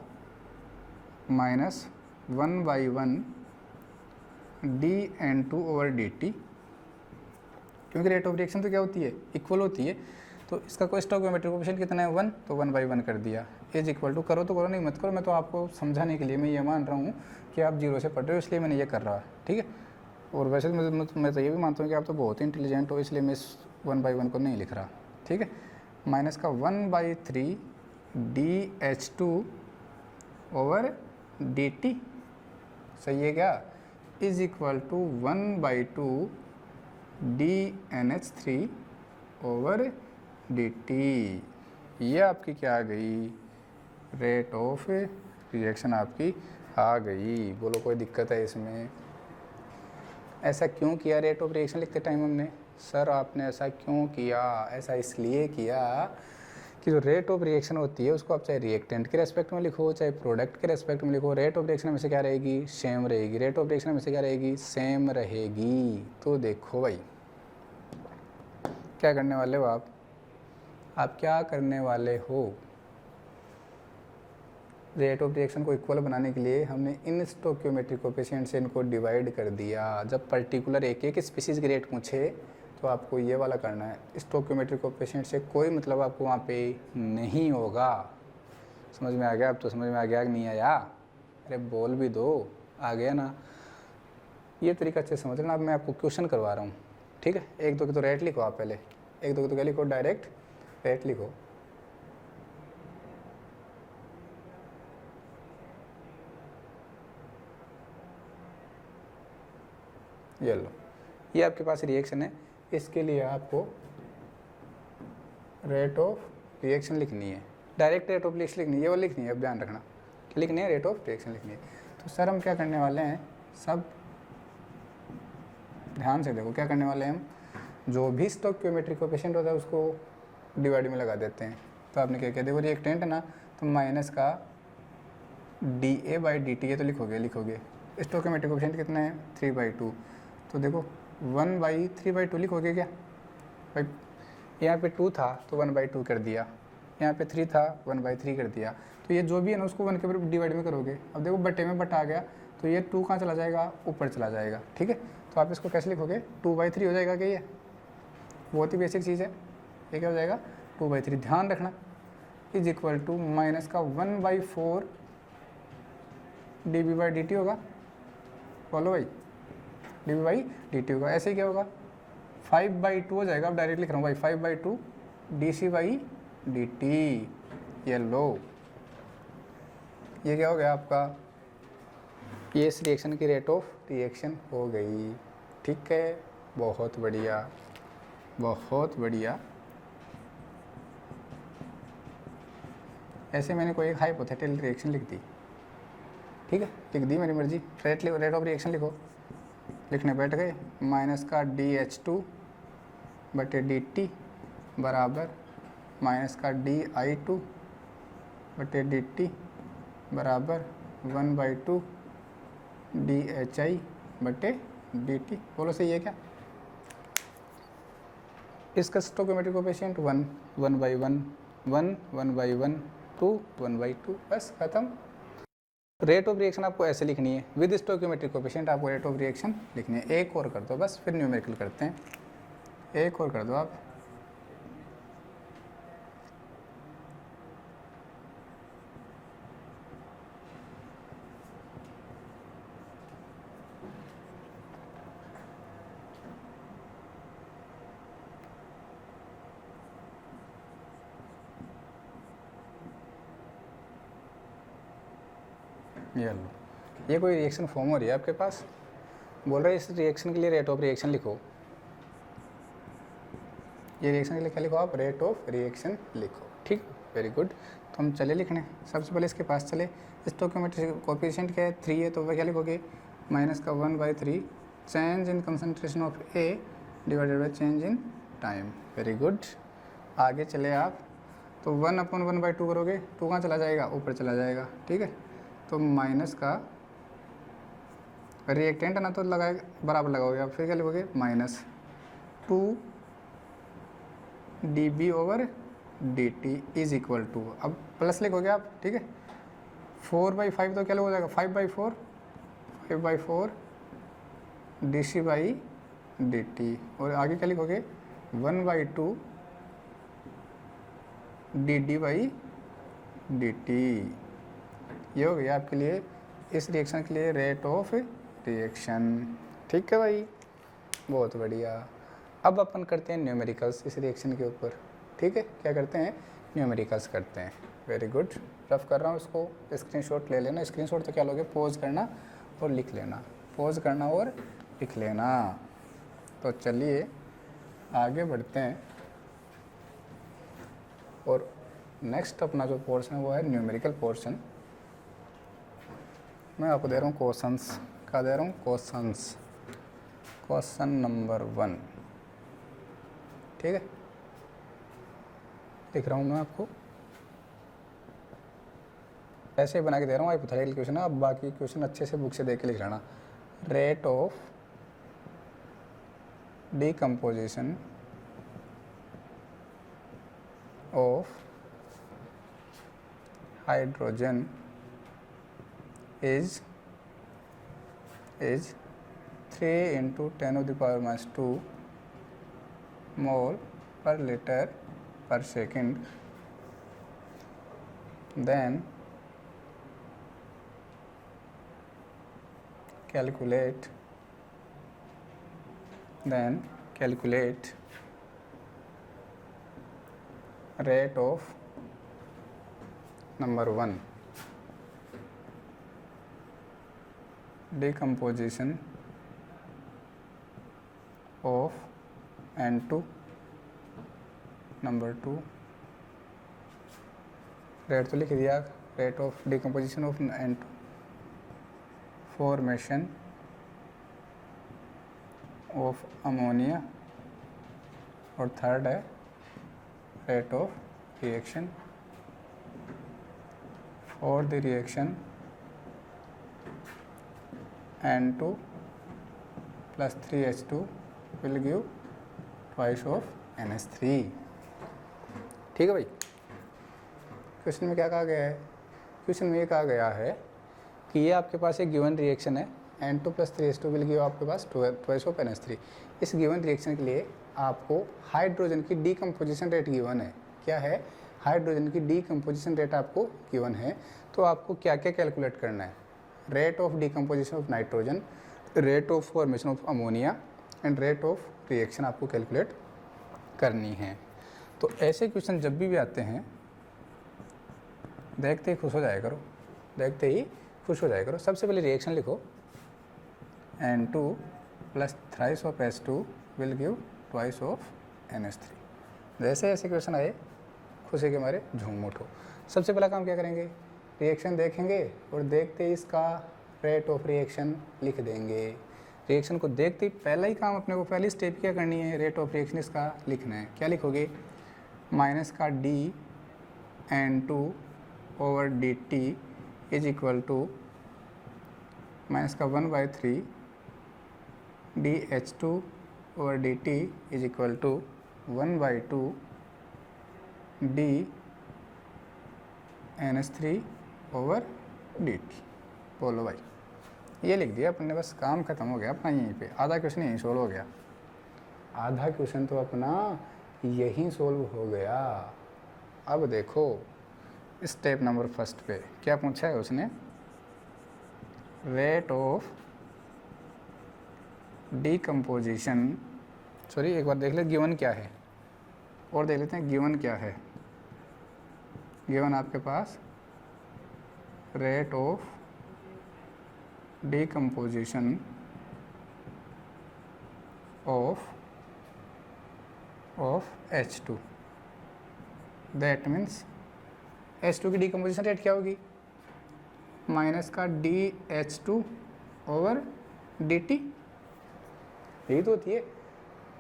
-1/1 dN2/dt, क्योंकि रेट ऑफ रिएक्शन तो क्या होती है, इक्वल होती है। तो इसका कोई स्टोइकियोमेट्रिक कोएफिशिएंट कितना है 1, तो 1/1 कर दिया, इज इक्वल टू, करो तो करो नहीं मत करो, मैं तो आपको समझाने के लिए मैं ये मान रहा हूँ कि आप 0 से पढ़ रहे हो, इसलिए मैंने ये कर रहा है। ठीक है, और वैसे मैं तो ये भी मानता हूँ कि आप तो बहुत ही इंटेलिजेंट हो, इसलिए मैं इस 1/1 को नहीं लिख रहा। ठीक है, माइनस का 1/3 dH2/dt, सही है क्या, इज इक्वल टू 1/2 dNH3/dt। ये आपकी क्या आ गई, रेट ऑफ रिएक्शन आपकी आ गई। बोलो कोई दिक्कत है इसमें? ऐसा क्यों किया रेट ऑफ रिएक्शन लिखते टाइम हमने? सर आपने ऐसा क्यों किया? ऐसा इसलिए किया कि जो रेट ऑफ रिएक्शन होती है उसको आप चाहे रिएक्टेंट के रेस्पेक्ट में लिखो चाहे प्रोडक्ट के रेस्पेक्ट में लिखो, रेट ऑफ रिएक्शन में से क्या रहेगी, सेम रहेगी। रेट ऑफ रिएक्शन में से क्या रहेगी, सेम रहेगी। तो देखो भाई क्या करने वाले हो आप क्या करने वाले हो, रेट ऑफ रिएक्शन को इक्वल बनाने के लिए हमने इन स्टोइकियोमेट्रिक कोएफिशिएंट से इनको डिवाइड कर दिया। जब पर्टिकुलर एक एक स्पीसीज के रेट पूछे तो आपको ये वाला करना है, स्टोइकियोमेट्रिक कोएफिशिएंट से कोई मतलब आपको वहाँ पे नहीं होगा। समझ में आ गया? अब तो समझ में आ गया कि नहीं आया? अरे बोल भी दो, आ गया ना? ये तरीका अच्छे समझ लेना। अब मैं आपको क्वेश्चन करवा रहा हूँ, ठीक है? एक दो के तो रेट लिखो आप, पहले एक दो के तो क्या लिखो, डायरेक्ट रेट लिखो। ये लो, ये आपके पास रिएक्शन है, इसके लिए आपको रेट ऑफ रिएक्शन लिखनी है, डायरेक्ट रेट ऑफ रिएक्शन लिखनी है, ये वो लिखनी है। अब ध्यान रखना क्या लिखनी है, रेट ऑफ रिएक्शन लिखनी है। तो सर हम क्या करने वाले हैं, सब ध्यान से देखो क्या करने वाले हैं हम, जो भी स्टोइकियोमेट्रिक कोएफिशिएंट होता है उसको डिवाइड में लगा देते हैं। तो आपने क्या किया, देखो रिएक्टेंट है ना, तो माइनस का dA/dt, ये तो लिखोगे। स्टोइकियोमेट्रिक कोएफिशिएंट कितना है 3/2, तो देखो 1/3/2 लिखोगे क्या भाई, यहाँ पे 2 था तो 1/2 कर दिया, यहाँ पे 3 था 1/3 कर दिया। तो ये जो भी है ना उसको 1 के ऊपर डिवाइड में करोगे। अब देखो बटे में बटा आ गया, तो ये 2 कहाँ चला जाएगा, ऊपर चला जाएगा। ठीक है, तो आप इसको कैसे लिखोगे, 2/3 हो जाएगा क्या, ये बहुत ही बेसिक चीज़ है। ये क्या हो जाएगा 2/3, ध्यान रखना, इज इक्वल टू माइनस का 1/4 dB/dt होगा। बोलो भाई, dB/dt होगा। ऐसे ही क्या होगा 5/2 हो जाएगा। अब डायरेक्ट लिख रहा हूँ भाई, 5/2 dC/dt। ये लो, ये क्या हो गया आपका, ये इस रिएक्शन की रेट ऑफ रिएक्शन हो गई। ठीक है, बहुत बढ़िया बहुत बढ़िया। ऐसे मैंने कोई एक हाइपोथेटिकल रिएक्शन लिख दी, ठीक है, लिख दी मेरी मर्जी। रेट ऑफ रिएक्शन लिखो, लिखने बैठ गए, माइनस का dH2/dt बराबर माइनस का dI2/dt बराबर 1/2 dHI/dt। बोलो सही है क्या? इसका स्टोइकियोमेट्रिक कोएफिशिएंट 1, 1/1, 1, 1/1, 2, 1/2, बस खत्म। रेट ऑफ रिएक्शन आपको ऐसे लिखनी है, विद स्टोइकियोमेट्रिक कोएफिशिएंट आपको रेट ऑफ रिएक्शन लिखनी है। एक और कर दो बस, फिर न्यूमेरिकल करते हैं। एक और कर दो आप, ये लो, ये कोई रिएक्शन फॉर्म हो रही है आपके पास, बोल रहा है इस रिएक्शन के लिए रेट ऑफ रिएक्शन लिखो। ये रिएक्शन के लिए क्या लिखो आप, रेट ऑफ रिएक्शन लिखो, ठीक, वेरी गुड। तो हम चले लिखने, सबसे पहले इसके पास चले। स्टोइकोमेट्रिक कोएफिशिएंट क्या है, 3 है, तो वह क्या लिखोगे, -1/3 change in concentration of A divided by change in time, very good. आगे चले आप, तो 1/1/2 करोगे, 2 कहाँ चला जाएगा, ऊपर चला जाएगा, ठीक है। तो माइनस का रिएक्टेंट है ना, तो लगाए बराबर लगाओगे आप, फिर क्या लिखोगे, -2 dB/dt इज इक्वल टू, अब प्लस लिखोगे आप, ठीक है। 4/5 तो क्या हो जाएगा, 5/4 dC/dt, और आगे क्या लिखोगे, 1/2 dd/dt। ये हो गया आपके लिए इस रिएक्शन के लिए रेट ऑफ रिएक्शन, ठीक है भाई, बहुत बढ़िया। अब अपन करते हैं न्यूमेरिकल्स इस रिएक्शन के ऊपर, ठीक है। क्या करते हैं, न्यूमेरिकल्स करते हैं, वेरी गुड। रफ कर रहा हूँ इसको, स्क्रीनशॉट ले लेना। स्क्रीनशॉट तो क्या लोगे, पॉज करना और लिख लेना, पॉज करना और लिख लेना। तो चलिए आगे बढ़ते हैं, और नेक्स्ट अपना जो पोर्शन है वो है न्यूमेरिकल पोर्शन। मैं आपको दे रहा हूँ क्वेश्चंस, क्या दे रहा हूँ, क्वेश्चंस। क्वेश्चन नंबर 1, ठीक है, लिख रहा हूँ मैं आपको, ऐसे ही बना के दे रहा हूँ, हाइपोथेटिकल क्वेश्चन है। अब बाकी क्वेश्चन अच्छे से बुक से देख के लिख लेना। Rate of decomposition of hydrogen is 3 × 10⁻², mole per liter per second. Then calculate rate of number 1 decomposition of N2, number 2 rate तो लिख दिया, rate of decomposition of N2, formation of ammonia, और थर्ड है rate of reaction for the reaction N2 plus 3H2 will give twice of NH3, ठीक है भाई। Question में क्या कहा गया है, क्वेश्चन में ये कहा गया है कि ये आपके पास एक गिवन रिएक्शन है, N2 plus 3H2 will give आपके पास ट्वाइस ऑफ NH3। इस गिवन रिएक्शन के लिए आपको हाइड्रोजन की डीकम्पोजिशन रेट गिवन है। क्या है, हाइड्रोजन की डीकम्पोजिशन रेट आपको गिवन है। तो आपको क्या क्या कैलकुलेट करना है, rate of decomposition of nitrogen, rate of formation of ammonia and rate of reaction आपको कैलकुलेट करनी है। तो ऐसे क्वेश्चन जब भी आते हैं, देखते ही खुश हो जाया करो, देखते ही खुश हो जाया करो। सबसे पहले रिएक्शन लिखो, N2 plus thrice of H2 will give twice of NH3। जैसे ऐसे क्वेश्चन आए, खुशी के मारे झूम उठो। सबसे पहला काम क्या करेंगे, रिएक्शन देखेंगे और देखते ही इसका रेट ऑफ रिएक्शन लिख देंगे। रिएक्शन को देखते ही पहला ही काम अपने को, पहली स्टेप क्या करनी है, रेट ऑफ रिएक्शन इसका लिखना है। क्या लिखोगे, माइनस का dN2/dt is equal to minus का 1/3 dH2/dt is equal to 1/2 dNH3/dt। बोलो भाई, ये लिख दिया अपने, बस काम खत्म हो गया अपना। यहीं पे आधा क्वेश्चन यहीं सोल्व हो गया, आधा क्वेश्चन तो अपना यहीं सोल्व हो गया। अब देखो स्टेप नंबर फर्स्ट पे क्या पूछा है उसने, रेट ऑफ डीकम्पोजिशन, सॉरी एक बार देख ले गिवन क्या है, और देख लेते हैं गिवन क्या है। गिवन आपके पास rate of decomposition of H2, that means H2 की डिकम्पोजिशन रेट क्या होगी, माइनस का DH2 ओवर DT, यही तो होती है।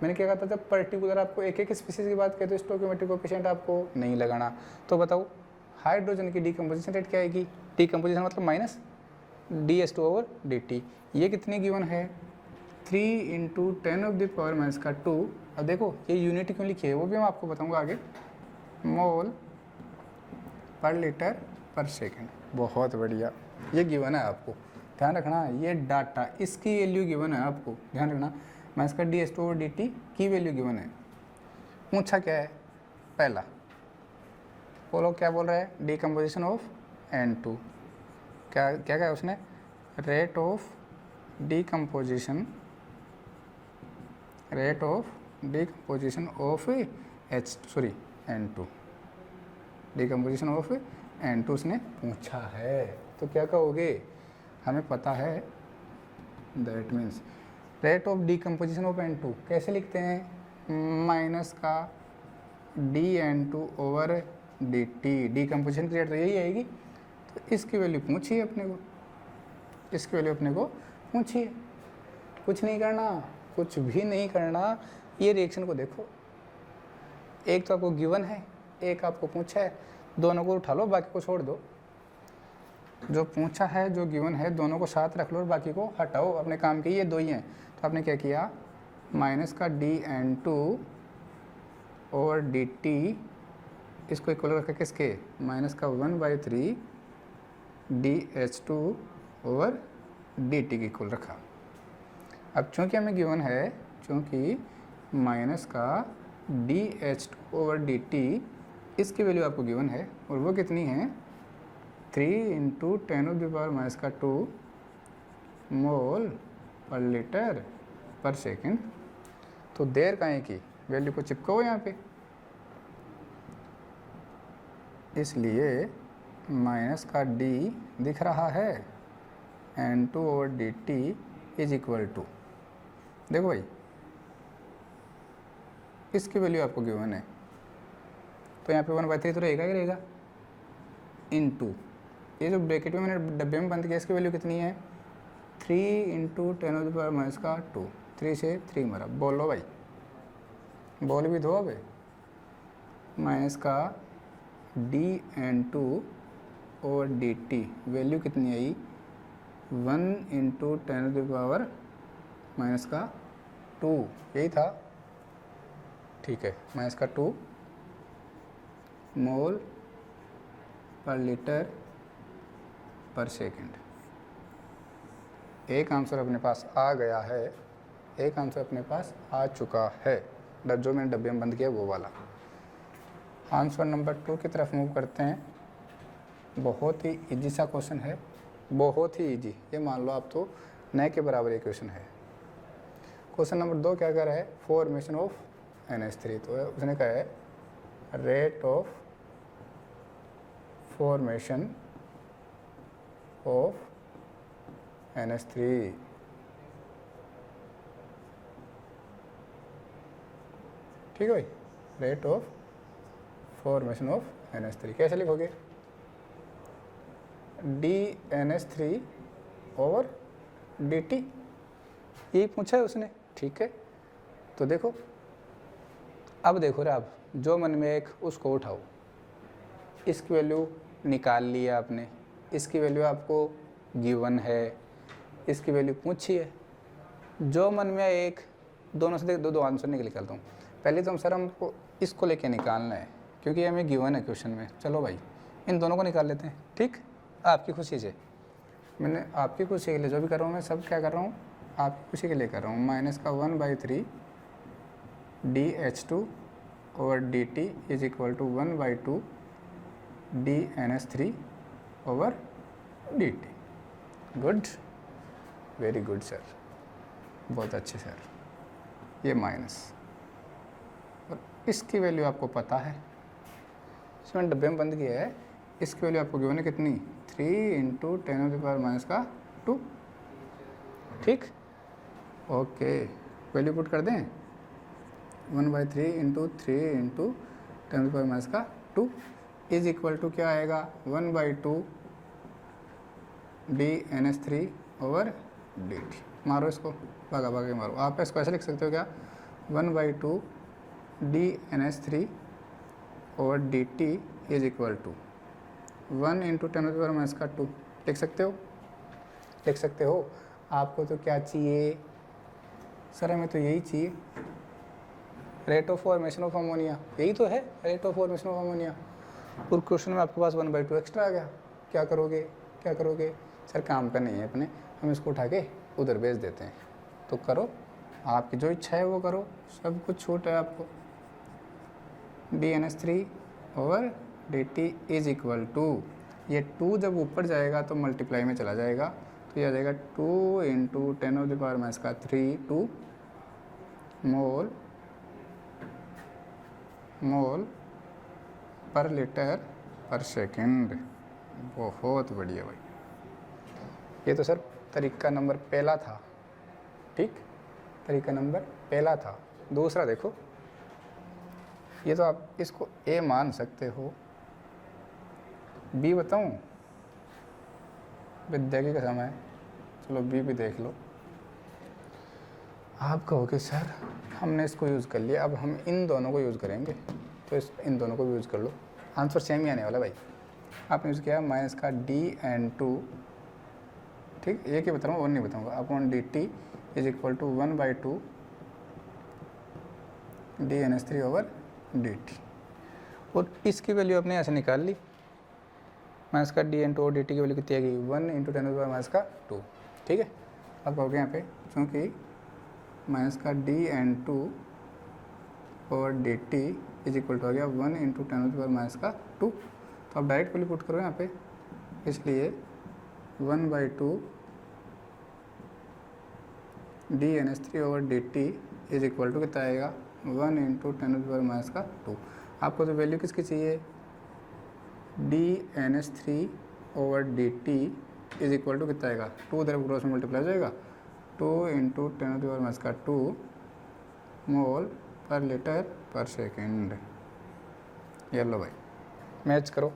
मैंने क्या कहा था, जब पर्टिकुलर आपको एक एक स्पीसीज की बात करें तो स्टोइकोमेट्रिक कोएफिशिएंट आपको नहीं लगाना। तो बताओ हाइड्रोजन की डिकम्पोजिशन रेट क्या आएगी, डिकम्पोजिशन मतलब माइनस DH2 ओवर DT, ये कितनी गिवन है 3 × 10⁻⁻²। अब देखो ये यूनिट क्यों लिखी है वो भी मैं आपको बताऊंगा आगे, मोल पर लीटर पर सेकेंड। बहुत बढ़िया, ये गिवन है आपको, ध्यान रखना, ये डाटा इसकी वैल्यू गिवन है आपको, ध्यान रखना। मैं इसका DH2 ओवर DT की वैल्यू गिवन है। पूछा क्या है, पहला बोलो क्या बोल रहा है, डिकम्पोजिशन ऑफ N2, क्या क्या क्या है उसने, rate of decomposition of N2, decomposition of N2 उसने पूछा है। तो क्या कहोगे, हमें पता है, that means rate of decomposition of N2 कैसे लिखते हैं, माइनस का dN2 ओवर dt, डिकम्पोजिशन की रेट तो यही आएगी। तो इसकी वैल्यू पूछी है अपने को, इसकी वैल्यू अपने को पूछी है। कुछ नहीं करना, कुछ भी नहीं करना, ये रिएक्शन को देखो, एक तो आपको गिवन है, एक आपको पूछा है, दोनों को उठा लो, बाकी को छोड़ दो। जो पूछा है, जो गिवन है, दोनों को साथ रख लो और बाकी को हटाओ, अपने काम के ये दो ही हैं। तो आपने क्या किया, माइनस का dN2 ओवर dt, इसको इक्वल रखा किसके, माइनस का 1/3 DH2 ओवर dt की इक्वल रखा। अब चूंकि हमें गिवन है, चूंकि माइनस का DH2 ओवर dt, इसकी वैल्यू आपको गिवन है और वो कितनी है 3 × 10⁻², मोल पर लीटर पर सेकेंड। तो देर का है कि वैल्यू को चिपकाओ यहाँ पे, इसलिए माइनस का d दिख रहा है N2 over dt is equal to, देखो भाई इसकी वैल्यू आपको गिवन है, तो यहाँ पे 1/3 तो रहेगा ही रहेगा, इनटू ये जो ब्रैकेट में मैंने डब्बे में बंद किया, इसकी वैल्यू कितनी है 3 × 10⁻², 3 से 3 मरा, बोलो भाई, बोल भी दो। अब माइनस का dN2 ओवर dt वैल्यू कितनी आई 1 × 10⁻², यही था, ठीक है, -2 मोल पर लीटर पर सेकेंड। एक आंसर अपने पास आ गया है, एक आंसर अपने पास आ चुका है, जो मैंने डब्बे में बंद किया वो वाला। आंसर नंबर 2 की तरफ मूव करते हैं। बहुत ही इजी सा क्वेश्चन है, बहुत ही इजी, ये मान लो आप तो नए के बराबर एक क्वेश्चन है। क्वेश्चन नंबर 2 क्या कह रहा है, फॉर्मेशन ऑफ NH3, तो उसने कहा है rate of formation of NH3, ठीक है भाई, rate of formation of NH3 कैसे लिखोगे, dNH3 ओवर dt, यही पूछा है उसने, ठीक है। तो देखो, अब देखो रे, आप जो मन में एक उसको उठाओ, इसकी वैल्यू निकाल लिया आपने, इसकी वैल्यू आपको गिवन है, इसकी वैल्यू पूछी है, जो मन में एक, दोनों से दो आंसर निकालता हूँ। पहले तो हमको इसको लेके निकालना है क्योंकि हमें गिवन है क्वेश्चन में। चलो भाई इन दोनों को निकाल लेते हैं, ठीक, आपकी खुशी से, मैंने आपकी खुशी के लिए जो भी कर रहा हूँ, मैं सब क्या कर रहा हूँ, आपकी खुशी के लिए कर रहा हूँ। माइनस का 1/3 DH2 over dt is equal to 1/2 dNH3 over dt। Good, very good sir, बहुत अच्छे सर। ये माइनस, और इसकी वैल्यू आपको पता है, इसमें डब्बे में बंद किया है, इसकी वैल्यू आपको गिवन है कितनी 3 × 10⁻², ठीक, ओके। वैल्यू पुट कर दें 1/3 into 3 into 10⁻², is equal to क्या आएगा 1/2 dNS3/dt। मारो इसको, भागा भागे मारो। आप इसको ऐसे लिख सकते हो क्या 1/2 dNS3/dt is equal to 1 into 10⁻²। लिख सकते हो, लिख सकते हो। आपको तो क्या चाहिए सर, हमें तो यही चाहिए, rate of formation of ammonia, यही तो है rate of formation of ammonia. और क्वेश्चन में आपके पास 1/2 एक्स्ट्रा आ गया, क्या करोगे, क्या करोगे सर? काम का नहीं है अपने, हम इसको उठा के उधर भेज देते हैं। तो करो, आपकी जो इच्छा है वो करो, सब कुछ छूट है आपको। dNS3/dt इज इक्वल टू, ये 2 जब ऊपर जाएगा तो मल्टीप्लाई में चला जाएगा, तो ये आ जाएगा 2 इंटू 10⁻³ 2 मोल पर लीटर पर सेकंड। बहुत बढ़िया भाई, ये तो सर तरीका नंबर पहला था, ठीक, तरीका नंबर पहला था। दूसरा देखो, ये तो आप इसको ए मान सकते हो, बी बताऊं? विद्या की कसम है, चलो बी भी देख लो। आप कहोगे सर हमने इसको यूज़ कर लिया, अब हम इन दोनों को यूज़ करेंगे, तो इन दोनों को भी यूज़ कर लो, आंसर सेम ही आने वाला भाई। आपने यूज़ किया -dN2, ठीक, एक ही बता रहा हूँ और नहीं बताऊँगा, upon dt is equal to 1/2 dNS3/dt। और इसकी वैल्यू आपने ऐसे निकाल ली, -dN2/dt की वैल्यू कितनी आएगी 1 इंटू 10⁻², ठीक है। अब कहोगे यहाँ पे चूँकि -dN2/dt इज इक्वल टू आ गया 1 इंटू 10⁻², तो आप डायरेक्ट वैल्यू पुट करो यहाँ पे, इसलिए 1/2 dNS3/dt इज इक्वल टू कितना आएगा 1 इंटू 10⁻²। आपको तो वैल्यू किसकी चाहिए dNS3/dt इज इक्वल टू कितना आएगा 2 उधर क्रॉस में मल्टीप्लाई हो जाएगा 2 इंटू 10⁻² मोल पर लीटर पर सेकेंड। ये लो भाई, मैच करो,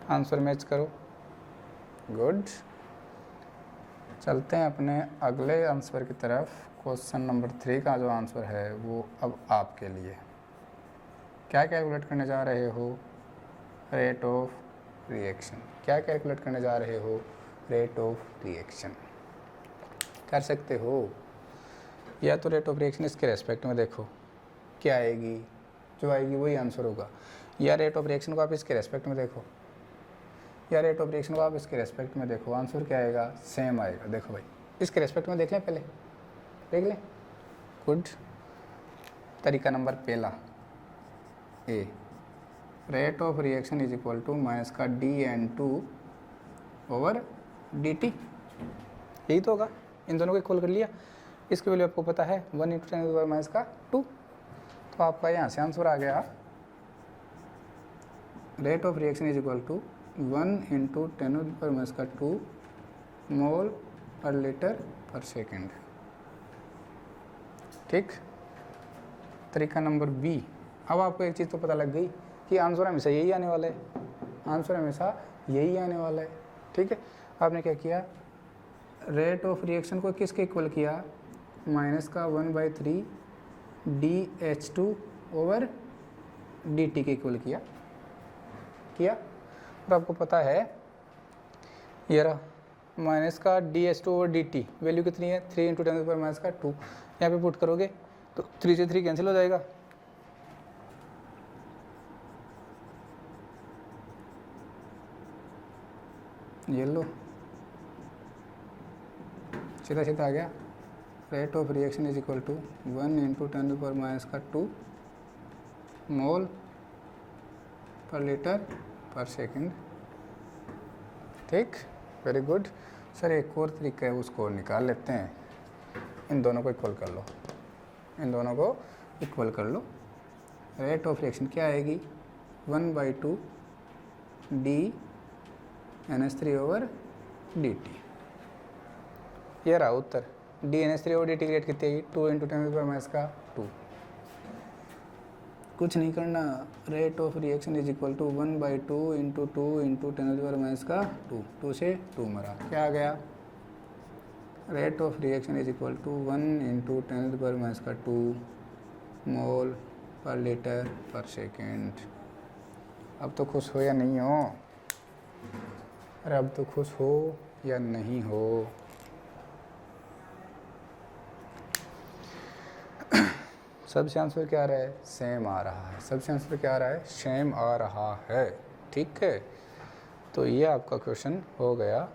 आंसर मैच करो, गुड। चलते हैं अपने अगले आंसर की तरफ। क्वेश्चन नंबर 3 का जो आंसर है वो अब आपके लिए। क्या कैलकुलेट करने जा रहे हो? Rate of reaction. क्या कैलकुलेट करने जा रहे हो? Rate of reaction. कर सकते हो, या तो रेट ऑफ रिएक्शन इसके रेस्पेक्ट में देखो क्या आएगी, जो आएगी वही आंसर होगा, या रेट ऑफ रिएक्शन को आप इसके रेस्पेक्ट में देखो, या रेट ऑफ रिएक्शन को आप इसके रेस्पेक्ट में देखो, आंसर क्या आएगा? सेम आएगा। देखो भाई, इसके रेस्पेक्ट में देख लें, पहले देख लें, गुड। तरीका नंबर पहला A, rate of reaction is equal to -dN2/dt, यही तो होगा। इन दोनों को इक्वल कर लिया, इसकी वैल्यू आपको पता है 1 इंटू 10⁻², तो आपका यहाँ से आंसर आ गया rate of reaction is equal to 1 into 10⁻² mole per litre पर सेकेंड, ठीक। तरीका नंबर बी, अब आपको एक चीज़ तो पता लग गई कि आंसर हमेशा यही आने वाला है, आंसर हमेशा यही आने वाला है, ठीक है। आपने क्या किया, रेट ऑफ रिएक्शन को किसके इक्वल किया, -1/3 dH2/dt के इक्वल किया। और आपको पता है ये रहा -dH2/dt वैल्यू कितनी है 3 इंटू 10⁻²। यहाँ पे पुट करोगे तो 3 से 3 कैंसिल हो जाएगा, ये लो सीधा सीधा आ गया। Rate of reaction is equal to 1 into 10⁻² mole per litre पर सेकेंड, ठीक, वेरी गुड। सर एक और तरीका है, उसको निकाल लेते हैं। इन दोनों को इक्वल कर लो, इन दोनों को इक्वल कर लो। रेट ऑफ रिएक्शन क्या आएगी 1/2 dNS3/dt। ये रहा उत्तर। DNH3ODT की रेट कितनी आई 2 × 10⁻²। कुछ नहीं करना, rate of reaction is equal to 1/2 × 2 × 10⁻²। 2 से 2 मरा, क्या आ गया? Rate of reaction is equal to 1 × 10⁻², mole per litre पर सेकेंड। अब तो खुश हो या नहीं हो? अरे अब तो खुश हो या नहीं हो? सबसे आंसर क्या आ रहा है? सेम आ रहा है। सबसे आंसर क्या आ रहा है? सेम आ रहा है। ठीक है, तो ये आपका क्वेश्चन हो गया।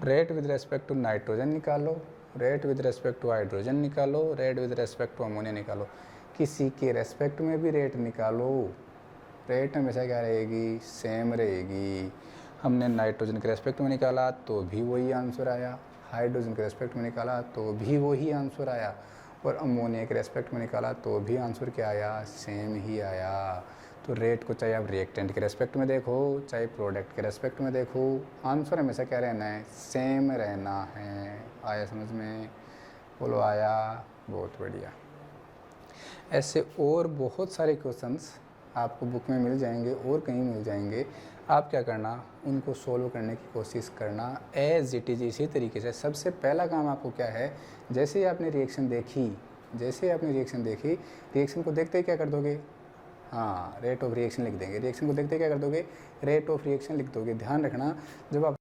Rate with respect to nitrogen निकालो, rate with respect to hydrogen निकालो, rate with respect to ammonia निकालो। किसी के रेस्पेक्ट में भी रेट निकालो, रेट हमेशा क्या रहेगी? सेम रहेगी। हमने नाइट्रोजन के रेस्पेक्ट में निकाला तो भी वही आंसर आया, हाइड्रोजन के रेस्पेक्ट में निकाला तो भी वही आंसर आया, और अमोनिया के रेस्पेक्ट में निकाला तो भी आंसर क्या आया? सेम ही आया। तो रेट को चाहे आप रिएक्टेंट के रेस्पेक्ट में देखो, चाहे प्रोडक्ट के रेस्पेक्ट में देखो, आंसर हमेशा क्या रहना है? सेम रहना है। आया समझ में? बोलो आया? बहुत बढ़िया। ऐसे और बहुत सारे क्वेश्चंस आपको बुक में मिल जाएंगे और कहीं मिल जाएंगे। आप क्या करना, उनको सोल्व करने की कोशिश करना एज इट इज़, इसी तरीके से। सबसे पहला काम आपको क्या है, जैसे ही आपने रिएक्शन देखी, रिएक्शन को देखते ही क्या कर दोगे? हाँ, रेट ऑफ रिएक्शन लिख देंगे। रिएक्शन को देखते क्या कर दोगे? रेट ऑफ रिएक्शन लिख दोगे। ध्यान रखना, जब आप